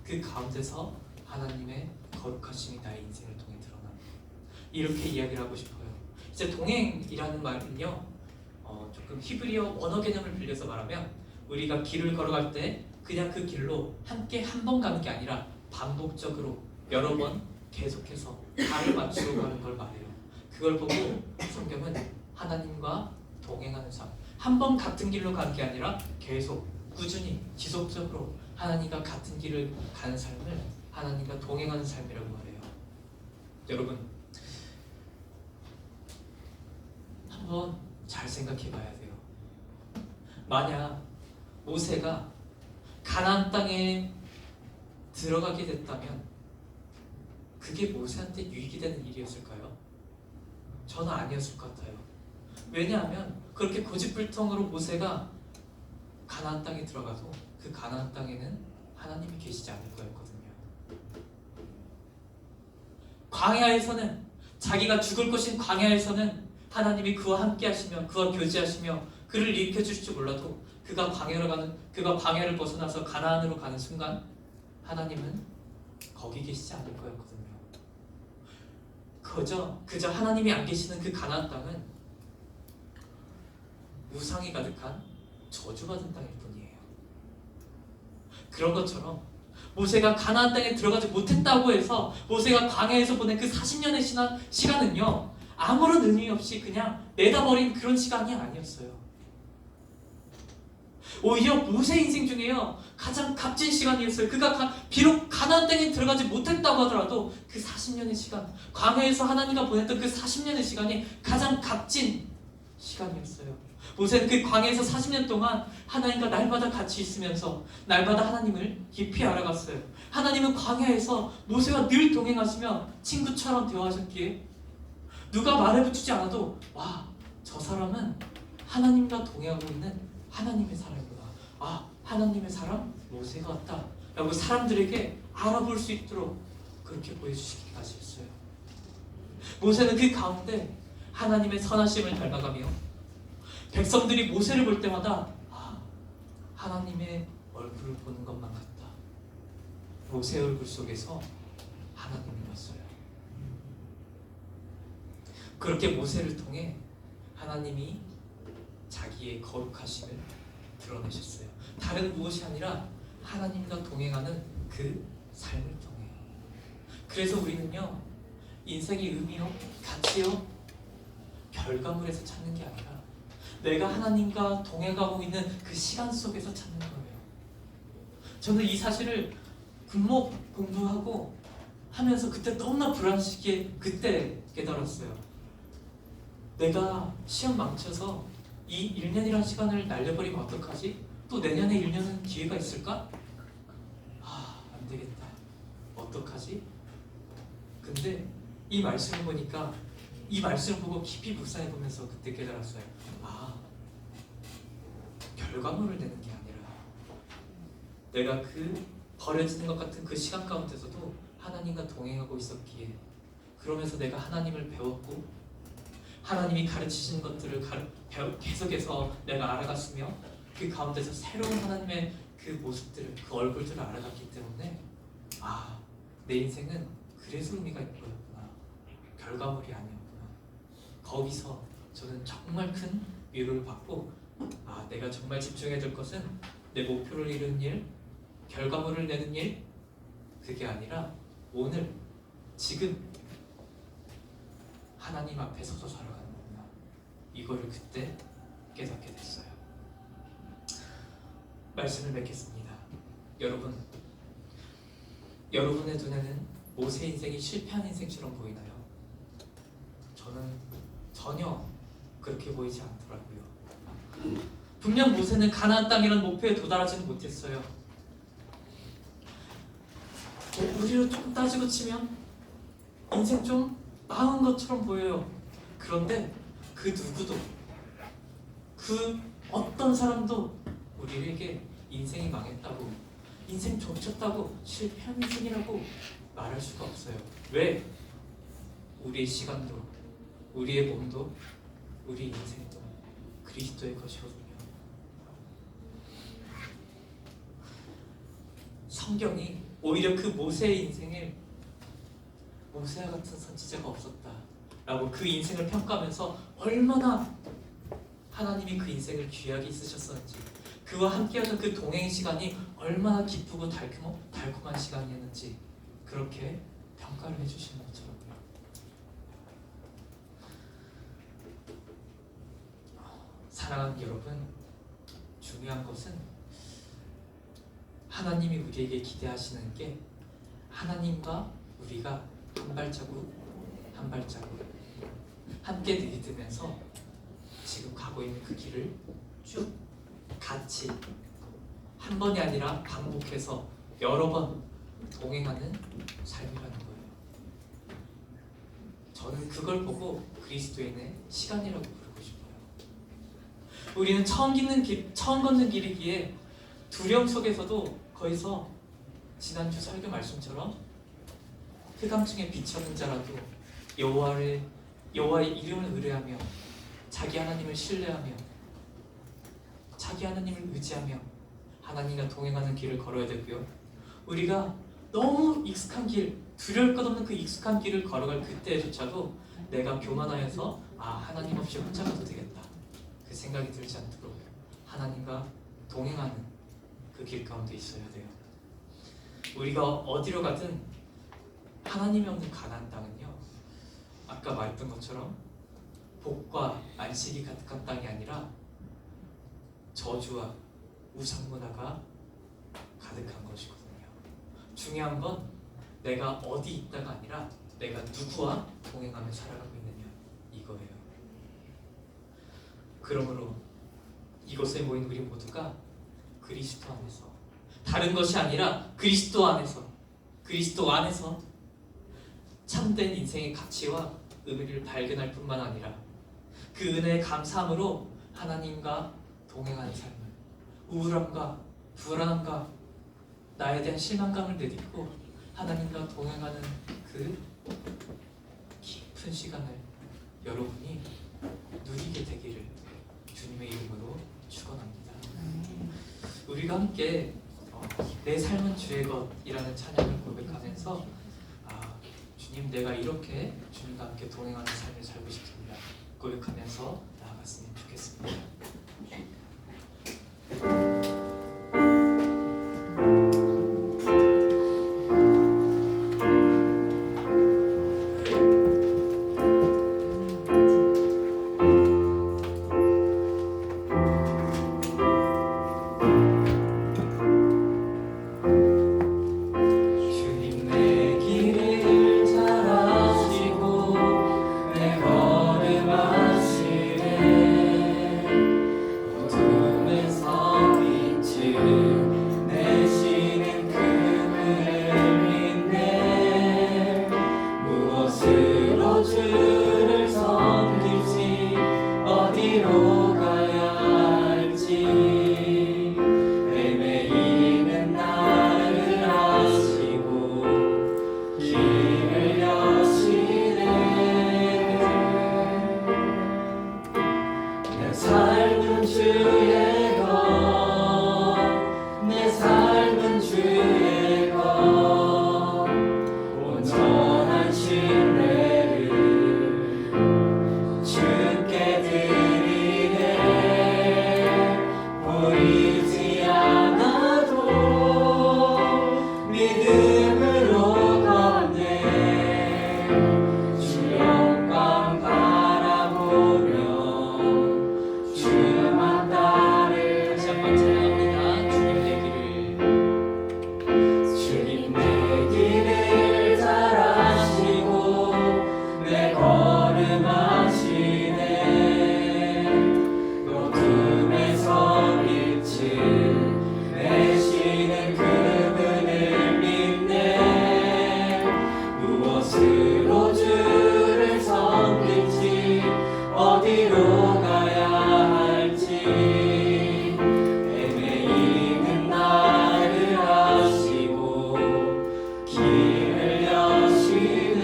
그 가운데서 하나님의 거룩하심이 나의 인생을 통해 드러나. 이렇게 이야기를 하고 싶어요. 이제 동행이라는 말은요, 조금 히브리어 언어 개념을 빌려서 말하면 우리가 길을 걸어갈 때 그냥 그 길로 함께 한 번 가는 게 아니라 반복적으로 여러 번 계속해서 발을 맞추고 가는 걸 말해요. 그걸 보고 성경은 하나님과 동행하는 삶, 한 번 같은 길로 가는 게 아니라 계속 꾸준히 지속적으로 하나님과 같은 길을 가는 삶을 하나님과 동행하는 삶이라고 말해요. 여러분, 한번 잘 생각해 봐야 돼요. 만약 모세가 가나안 땅에 들어가게 됐다면 그게 모세한테 유익이 되는 일이었을까요? 저는 아니었을 것 같아요. 왜냐하면 그렇게 고집불통으로 모세가 가나안 땅에 들어가도 그 가나안 땅에는 하나님이 계시지 않을 거였거든요. 광야에서는, 자기가 죽을 것인 광야에서는 하나님이 그와 함께 하시며 그와 교제하시며 그를 일으켜 주실지 몰라도 그가 광야를 벗어나서 가나안으로 가는 순간 하나님은 거기 계시지 않을 거였거든요. 그저 하나님이 안 계시는 그 가나안 땅은 우상이 가득한 저주받은 땅일 뿐이에요. 그런 것처럼 모세가 가나안 땅에 들어가지 못했다고 해서 모세가 광야에서 보낸 그 40년의 시간은요, 아무런 의미 없이 그냥 내다버린 그런 시간이 아니었어요. 오히려 모세 인생 중에요, 가장 값진 시간이었어요. 그가 비록 가나안 땅에 들어가지 못했다고 하더라도 그 40년의 시간, 광야에서 하나님과 보냈던 그 40년의 시간이 가장 값진 시간이었어요. 모세는 그 광야에서 40년 동안 하나님과 날마다 같이 있으면서 날마다 하나님을 깊이 알아갔어요. 하나님은 광야에서 모세와 늘 동행하시며 친구처럼 대화하셨기에 누가 말해붙이지 않아도 와, 저 사람은 하나님과 동행하고 있는 하나님의 사람이구나. 아, 하나님의 사람 모세가 왔다 라고 사람들에게 알아볼 수 있도록 그렇게 보여주시기까지 했어요. 모세는 그 가운데 하나님의 선하심을 닮아가며 백성들이 모세를 볼 때마다 하나님의 얼굴을 보는 것만 같다. 모세 얼굴 속에서 하나님이 왔어요. 그렇게 모세를 통해 하나님이 자기의 거룩하심을 드러내셨어요. 다른 무엇이 아니라 하나님과 동행하는 그 삶을 통해요. 그래서 우리는요, 인생의 의미요, 가치요, 결과물에서 찾는 게 아니라 내가 하나님과 동행하고 있는 그 시간 속에서 찾는 거예요. 저는 이 사실을 군목 공부하고 하면서 그때 너무나 불안시기에 그때 깨달았어요. 내가 시험 망쳐서 이 1년이라는 시간을 날려버리면 어떡하지? 또 내년에 1년은 기회가 있을까? 안 되겠다. 어떡하지? 근데 이 말씀을 보니까, 이 말씀을 보고 깊이 묵상해 보면서 그때 깨달았어요. 결과물을 내는 게 아니라 내가 그 버려지는 것 같은 그 시간 가운데서도 하나님과 동행하고 있었기에, 그러면서 내가 하나님을 배웠고 하나님이 가르치시는 것들을 계속해서 내가 알아갔으며 그 가운데서 새로운 하나님의 그 모습들을, 그 얼굴들을 알아갔기 때문에 내 인생은 그래서 의미가 있는 거였구나. 결과물이 아니었구나. 거기서 저는 정말 큰 위로를 받고, 내가 정말 집중해야 될 것은 내 목표를 이루는 일, 결과물을 내는 일, 그게 아니라 오늘, 지금 하나님 앞에 서서 살아가는 거구나. 이거를 그때 깨닫게 됐어요. 말씀을 맺겠습니다. 여러분, 여러분의 눈에는 모세 인생이 실패한 인생처럼 보이나요? 저는 전혀 그렇게 보이지 않더라고요. 분명 모세는 가나안 땅이라는 목표에 도달하지는 못했어요. 우리로 좀 따지고 치면 인생 좀 망한 것처럼 보여요. 그런데 그 누구도, 그 어떤 사람도 우리에게 인생이 망했다고, 인생 좁혔다고, 실패한 인생이라고 말할 수가 없어요. 왜? 우리의 시간도, 우리의 몸도, 우리 인생도 그리스도의 것이거든요. 성경이 오히려 그 모세의 인생을 모세와 같은 선지자가 없었다 라고 그 인생을 평가하면서 얼마나 하나님이 그 인생을 귀하게 쓰셨었는지, 그와 함께하던 그 동행 시간이 얼마나 기쁘고 달콤한 시간이었는지 그렇게 평가를 해주시는 것처럼요. 사랑하는 여러분, 중요한 것은 하나님이 우리에게 기대하시는 게 하나님과 우리가 한 발자국 한 발자국 함께 들이대면서 지금 가고 있는 그 길을 쭉 같이 한 번이 아니라 반복해서 여러 번 동행하는 삶이라는 거예요. 저는 그걸 보고 그리스도인의 시간이라고 부르고 싶어요. 우리는 처음 걷는 길이기에 두려움 속에서도 거기서 지난주 설교 말씀처럼 흑암층에 비춰는 자라도 여호와의 이름을 의뢰하며 자기 하나님을 신뢰하며 자기 하나님을 의지하며 하나님과 동행하는 길을 걸어야 되고요. 우리가 너무 익숙한 길, 두려울 것 없는 그 익숙한 길을 걸어갈 그때조차도 내가 교만하여서 하나님 없이 혼자 가도 되겠다, 그 생각이 들지 않도록 하나님과 동행하는 그 길 가운데 있어야 돼요. 우리가 어디로 가든 하나님이 없는 가나안 땅은요, 아까 말했던 것처럼 복과 안식이 가득한 땅이 아니라 저주와 우상 문화가 가득한 것이거든요. 중요한 건 내가 어디 있다가 아니라 내가 누구와 동행하며 살아가고 있느냐, 이거예요. 그러므로 이곳에 모인 우리 모두가 그리스도 안에서, 다른 것이 아니라 그리스도 안에서 참된 인생의 가치와 의미를 발견할 뿐만 아니라 그 은혜에 감사함으로 하나님과 동행하는 삶을, 우울함과 불안함과 나에 대한 실망감을 내딛고 하나님과 동행하는 그 깊은 시간을 여러분이 누리게 되기를 주님의 이름으로 축원합니다. 우리가 함께 내 삶은 주의 것이라는 찬양을 고백하면서 주님, 내가 이렇게 주님과 함께 동행하는 삶을 살고 싶습니다 고백하면서 나아갔으면 좋겠습니다. 주님 내 길을 잘 아시고 내 걸음 아시네 어둠에서 빛을 내시는 그분을 믿네 무엇으로 주를 섬길지 어디로 가야 할지 헤매이는 나를 아시고 길을 여시네 내 삶은 주의 것내 삶은 주의 것 온전한 신뢰를 주께 드리네 보이지 않아도 믿음으로 걷네 주 영광 바라보며 주만 따르네 다시 한번 찬양합니다. 주님 내 길을 주님 내 길을 잘 아시고 내 걸음 아시네 어둠에서 빛을 내시는 그분을 믿네 무엇으로 주를 섬길지 어디로 가야 할지 헤매이는 나를 아시고 길을 여시네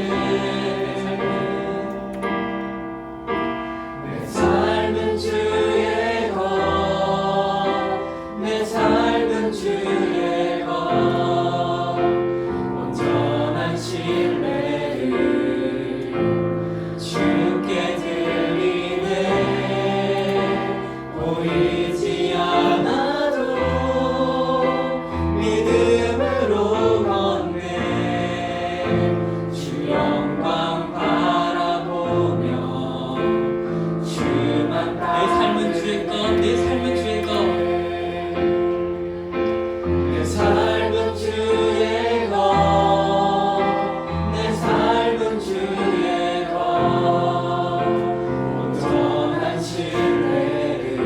내 삶은 주의 것내 삶은 주의 것 온전한 신뢰를 주께 드리네 보이지 않아도 믿음으로 걷네 주 영광 바라보며 주만 내 삶은 주의 것, 내 삶은 주의 것. 내 삶은 주의 것, 내 삶은 주의 것, 온전한 신뢰를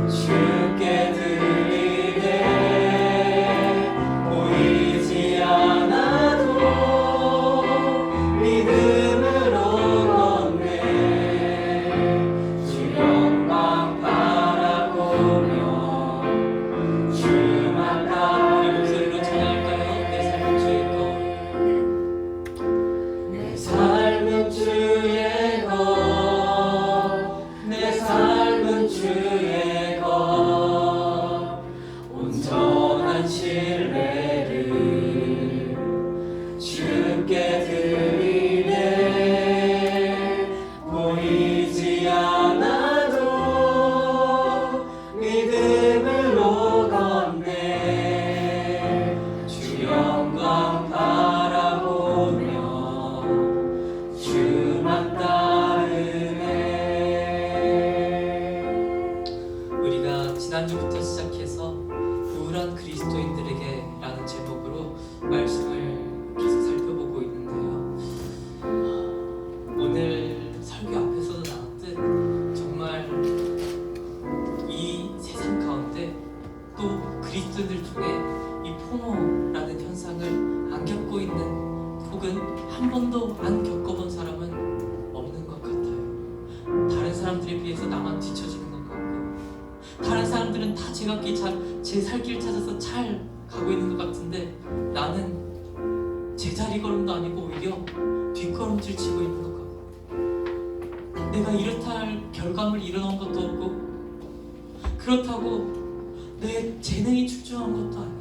주께 드리네 보이지 않아도 믿음으로 걷네 주 영광 바라보며 주만 우리 목소리로 찬양할까요? 내 삶은 주의 것. 내 삶은 주의 것 내 삶은 주의 것 온전한 신뢰를 주께 드리네 보이지 않아도 믿음으로 걷네 주 영광 바라보며 주만 따르네 우리가 지난주부터 시작해서 우울한 그리스도인들에게 라는 제목으로 말씀을 계속 살펴보고 있는데요. 오늘 설교 앞에서도 나왔듯 정말 이 세상 가운데 또 그리스도인들 중에 이 포모라는 현상을 안 겪고 있는 혹은 한 번도 안 겪어본 사람은 없는 것 같아요. 다른 사람들에 비해서 나만 뒤처지는 것 같고 다른 사람들은 다 제 살 길 찾아서 잘 가고 있는 것 같은데 나는 제자리 걸음도 아니고 오히려 뒷걸음질 치고 있는 것 같고 내가 이렇다 할 결과물 이뤄놓은 것도 없고 그렇다고 내 재능이 출중한 것도 아니에요.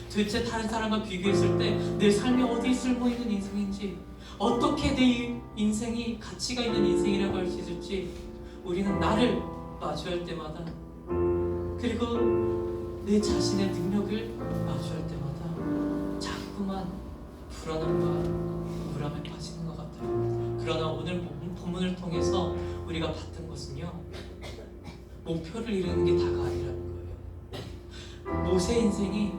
도대체 다른 사람과 비교했을 때 내 삶이 어디에 쓸모있는 인생인지, 어떻게 내 인생이 가치가 있는 인생이라고 할 수 있을지 우리는 나를 마주할 때마다, 그리고 내 자신의 능력을 마주할 때마다 자꾸만 불안함과 우울함에 빠지는 것 같아요. 그러나 오늘 본문을 통해서 우리가 봤던 것은요, 목표를 이루는 게 다가 아니라는 거예요. 모세 인생이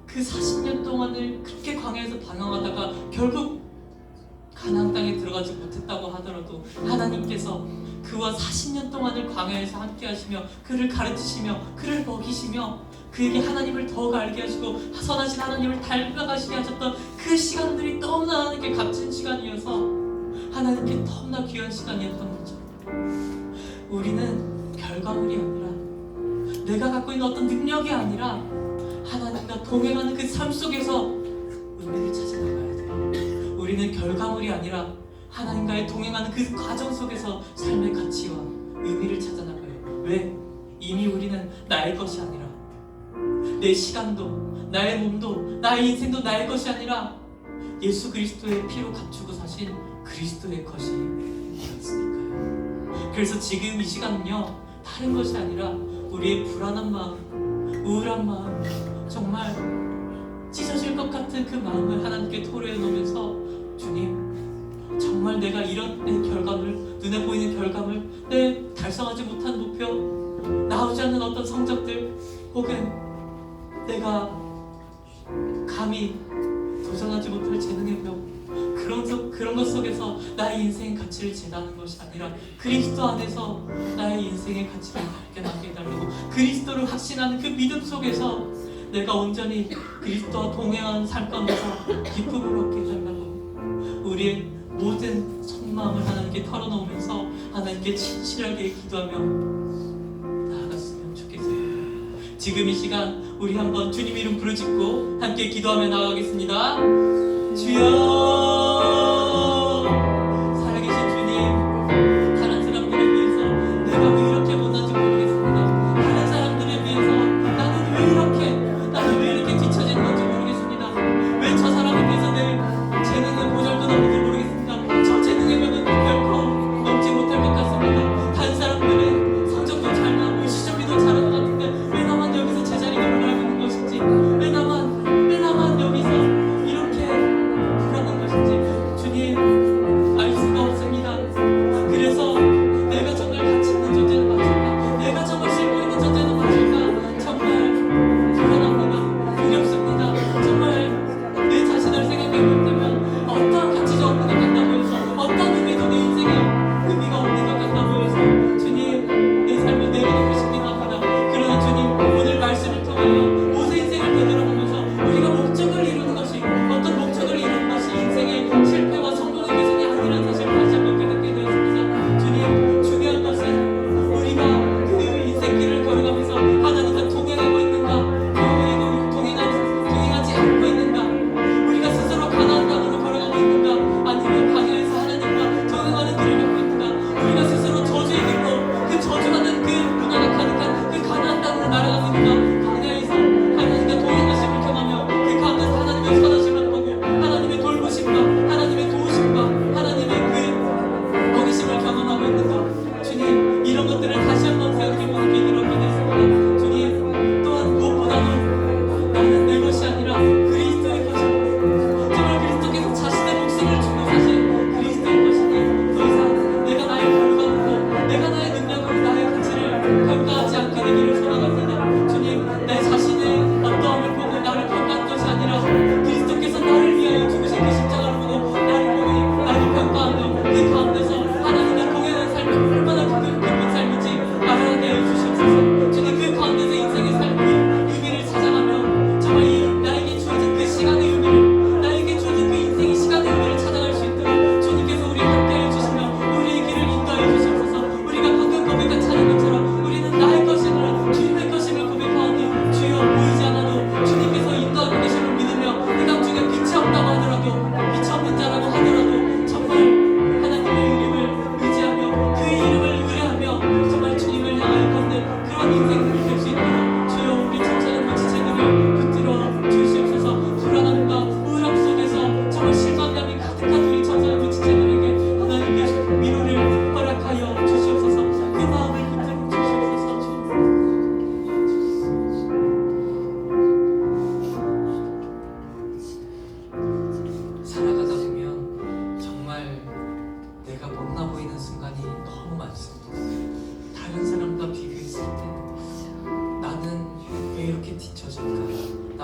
그 40년 동안을 그렇게 광야에서 방황하다가 결국 가나안 땅에 들어가지 못했다고 하더라도 하나님께서 그와 40년 동안을 광야에서 함께 하시며 그를 가르치시며 그를 먹이시며 그에게 하나님을 더욱 알게 하시고 선하신 하나님을 닮아가시게 하셨던 그 시간들이 너무나 하나님께 값진 시간이어서 하나님께 너무나 귀한 시간이었던 거죠. 우리는 결과물이 아니라, 내가 갖고 있는 어떤 능력이 아니라 하나님과 동행하는 그 삶 속에서 의미를 찾아 나가야 돼요. 우리는 결과물이 아니라 하나님과의 동행하는 그 과정 속에서 삶의 가치와 의미를 찾아 나가요. 왜? 이미 우리는 나의 것이 아니라, 내 시간도 나의 몸도 나의 인생도 나의 것이 아니라 예수 그리스도의 피로 감추고 사신 그리스도의 것이 되었으니까요. 그래서 지금 이 시간은요, 다른 것이 아니라 우리의 불안한 마음, 우울한 마음, 정말 찢어질 것 같은 그 마음을 하나님께 토로해 놓으면서, 주님, 정말 내가 이런 내 결과물, 눈에 보이는 결과물, 내 달성하지 못한 목표, 나오지 않는 어떤 성적들, 혹은 내가 감히 도전하지 못할 재능의 벽, 그런 것 속에서 나의 인생의 가치를 재다는 것이 아니라 그리스도 안에서 나의 인생의 가치를 발견하게 해달라고, 그리스도를 확신하는 그 믿음 속에서 내가 온전히 그리스도와 동행하는 삶 가운데서 기쁨을 얻게 해달라고, 우리의 모든 속마음을 하나님께 털어놓으면서 하나님께 진실하게 기도하며 나아갔으면 좋겠어요. 지금 이 시간 우리 한번 주님 이름 부르짖고 함께 기도하며 나아가겠습니다. 주여, 살아계신 주님, 다른 사람들을 위해서 내가 왜 이렇게 못난지 모르겠습니다. 다른 사람들을 위해서 나는 왜 이렇게 뒤처지는 건지 모르겠습니다. 왜 저 사람을 위해서 내 재능은 보잘것없는지 모르겠습니다. 저 재능의 벽은 결코 넘지 못할 것 같습니다. 다른 사람들은 성적도 잘 나오고 시험도 잘하는 것 같은데 왜 나만 여기서 제자리가 불안하고 있는 것인지, 왜 나만 여기서 이렇게 불안한 것인지,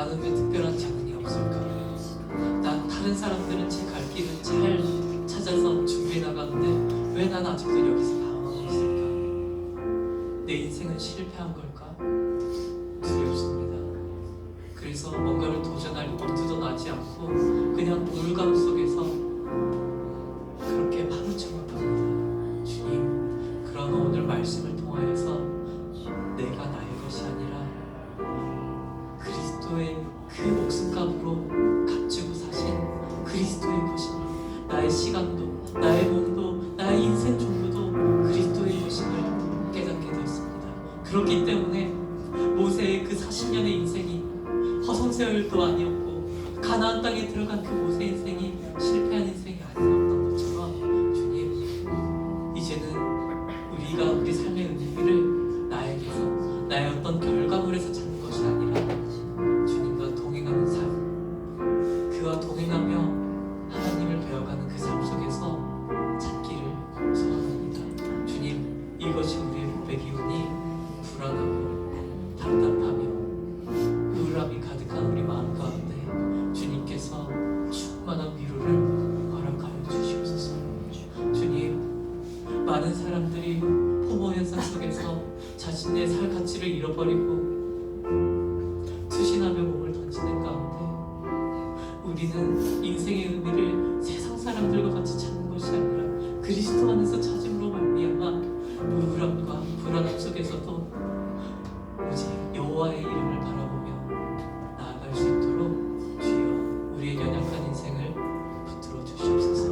나는 왜 특별한 재능이 없을까? 난 다른 사람들은 제 갈 길을 잘 찾아서 준비해 나가는데 왜 난 아직도 여기서 방황하고 있을까? 내 인생은 실패한 걸까? 두렵습니다. 그래서 뭔가를 도전할 엄두도 나지 않고 그냥 우울감 속에서 그렇게 파묻혀만 갑니다. 주님, 그런 오늘 말씀을 통하여서 내가 나의 것이 아니라 그리스도의 그 목숨값으로 값주고 사신 그리스도의 것이니 나의 시간도 나의 몸도 나의 인생 전부도 그리스도의 것임을 깨닫게 되었습니다. 그렇기 때문에 모세의 그 40년의 인생이 허송세월도 아니었고 가나안 땅에 들어간 그 모세 인생이 실패한 인생이 아니었던 것처럼 주님, 이제는 우리가 우리 삶의 의미를 나에게서 나의 어떤 결과물에서 찾는 것이 아니라 주님과 동행하는 삶, 그와 동행하며 하나님을 배워가는 그 삶 속에서 찾기를 소원합니다. 주님, 이것이 우리의 고백이오니 불안하고 답답하며 우울함이 가득한 우리 마음 가운데 주님께서 충만한 위로를 허락하여 주시옵소서. 주님, 많은 사람들이 포모 현상 속에서 자신의 살 가치를 잃어버리고 투신하며 몸을 던지는 가운데 우리는 인생의 의미를 세상 사람들과 같이 찾는 것이 아니라 그리스도 안에서 찾음으로 말미암아 우울함과 불안함 속에서도 오직 여호와의 이름을 바라보며 나아갈 수 있도록 주여 우리의 연약한 인생을 붙들어 주시옵소서.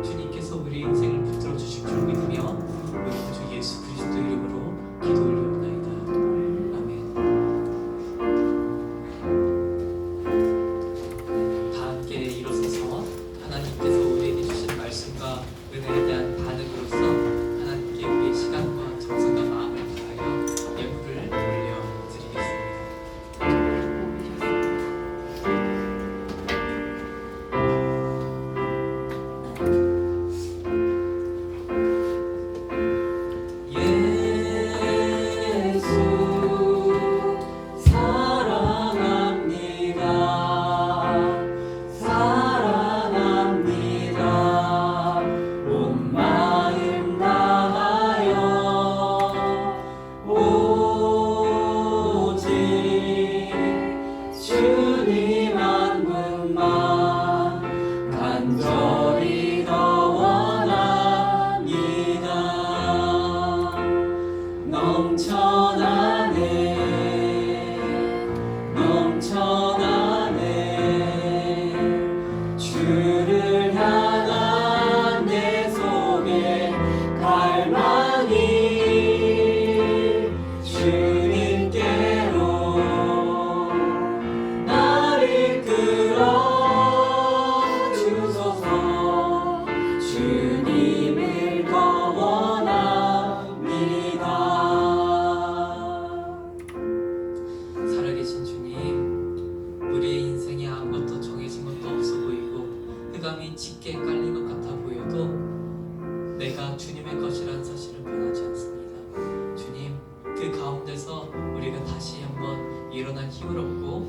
주님께서 우리의 인생을 붙들어 주실 줄 믿으며 우리 주 예수 그리스도 이름으로 기도 올리옵나이다. 아멘. 다 함께 일어서서 하나님께서 우리에게 주신 말씀과 은혜에 대한 반응으로서 하나님께 우리의 시간과 정성과 마음을 다하여 예물을 올려드리겠습니다. 예수 사랑합니다. 사랑합니다. 온 마음 다하여 오직 주님 한 분만 간절히 더 원합니다. 넘쳐나네 주를 향한 내 속에 갈망이 주님께로 날 이끌어 주소서. 주님을 더 원합니다. 살아계신 주님, 우리의 인생에 아무것도 정해진 것도 없어 보이고 흑암이 짙게 깔린 것 같아 보여도 내가 주님의 것이라는 사실을 변하지 않습니다. 주님, 그 가운데서 우리가 다시 한번 일어날 힘을 얻고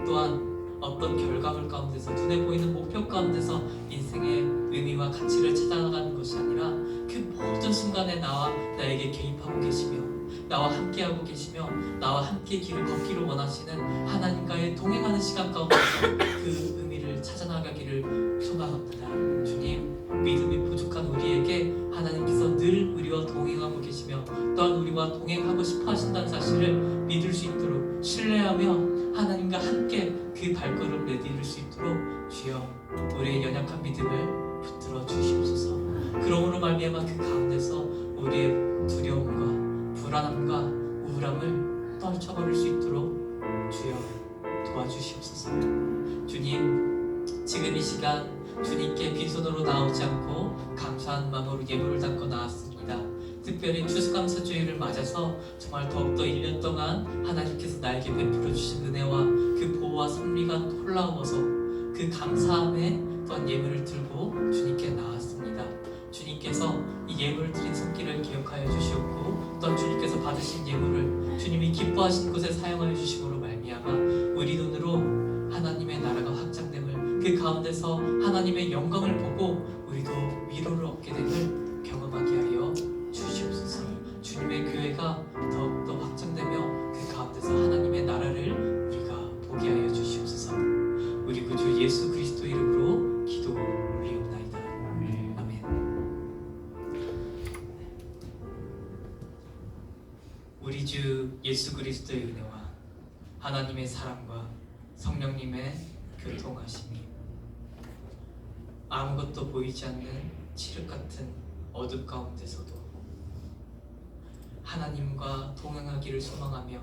또한 어떤 결과물 가운데서 눈에 보이는 목표 가운데서 인생의 의미와 가치를 찾아나가는 것이 아니라 그 모든 순간에 나에게 개입하고 계시며 나와 함께하고 계시며 나와 함께 길을 걷기를 원하시는 하나님과의 동행하는 시간 가운데서 그 의미를 찾아나가기를 소망합니다. 주님, 믿음이 부족한 우리에게 하나님께서 늘 우리와 동행하고 계시며 또한 우리와 동행하고 싶어 하신다는 사실을 믿을 수 있도록 신뢰하며 하나님과 함께 그 발걸음을 내디딜 수 있도록 주여 우리의 연약한 믿음을 붙들어 주시옵소서. 그러므로 말미암아 그 가운데서 우리의 두려움과 불안함과 우울함을 떨쳐버릴 수 있도록 주여 도와주시옵소서. 주님, 지금 이 시간 주님께 빈손으로 나오지 않고 감사한 마음으로 예물을 담고 나왔습니다. 특별히 추수감사주일을 맞아서 정말 더욱더 1년 동안 하나님께서 나에게 베풀어 주신 은혜와 그 보호와 섭리가 놀라워서 그 감사함에 또한 예물을 들고 주님께 나왔습니다. 주님께서 이 예물을 드린 손길을 기억하여 주시옵고 또한 주님께서 받으신 예물을 주님이 기뻐하신 곳에 사용하여 주심으로 말미암아 우리 눈으로 하나님의 나라가 확장됨을, 그 가운데서 하나님의 영광을 보고 우리도 위로를 얻게 됨을 경험하게 하여 주시옵소서. 주님의 교회가 더욱더 확장되며 그 가운데서 하나님의 나라를 우리가 보게 하여 주시옵소서. 우리 구주 예수 그리스도 이름으로 기도 올리옵나이다. 아멘. 우리 주 예수 그리스도의 은혜와 하나님의 사랑과 성령님의 교통하심이 아무것도 보이지 않는 칠흑 같은 어둠 가운데서도 하나님과 동행하기를 소망하며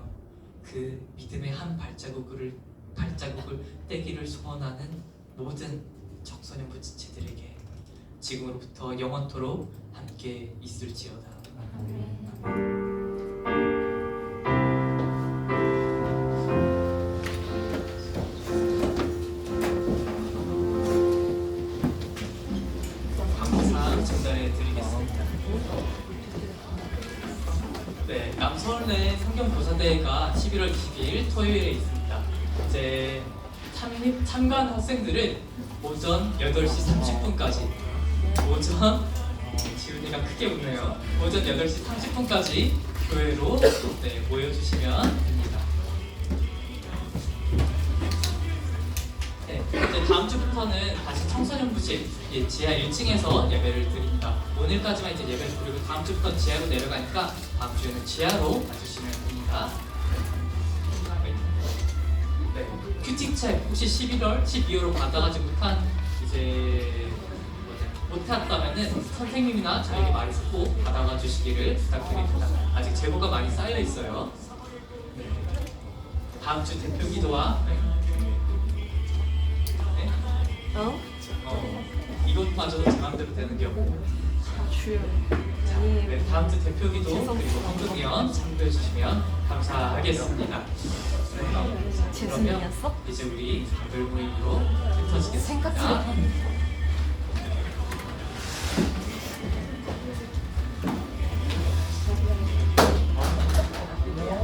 그 믿음의 한 발자국을 떼기를 소원하는 모든 청소년 부지체들에게 지금으로부터 영원토록 함께 있을지어다. 감사 전달해 드리겠습니다. 네, 남서울대 성경교사대회가 11월 20일 토요일에 있습니다. 이제 참가한 학생들은 오전 8시 30분까지 지훈이가 크게 웃네요. 오전 8시 30분까지 교회로 모여주시면 됩니다. 네, 이제 다음 주부터는 다시 청소년부실 지하 1층에서 예배를 드립니다. 오늘까지만 이제 예배를 드리고 다음 주부터 지하로 내려가니까 다음 주에는 지하로 와주시면 됩니다. 네, 큐티책 혹시 12월로 받아가지 못했다면은 선생님이나 저에게 말해서 꼭 받아가 주시기를 부탁드립니다. 아직 재고가 많이 쌓여 있어요. 네. 다음 주 대표 기도와 이것마저도 제 마음대로 되는 게 없고. 자, 네, 다음 주 대표 기도 그리고 헌금위원 참고해 주시면 감사하겠습니다. 네, 그러면 이제 우리 가별 모임으로 흩어지겠습니다.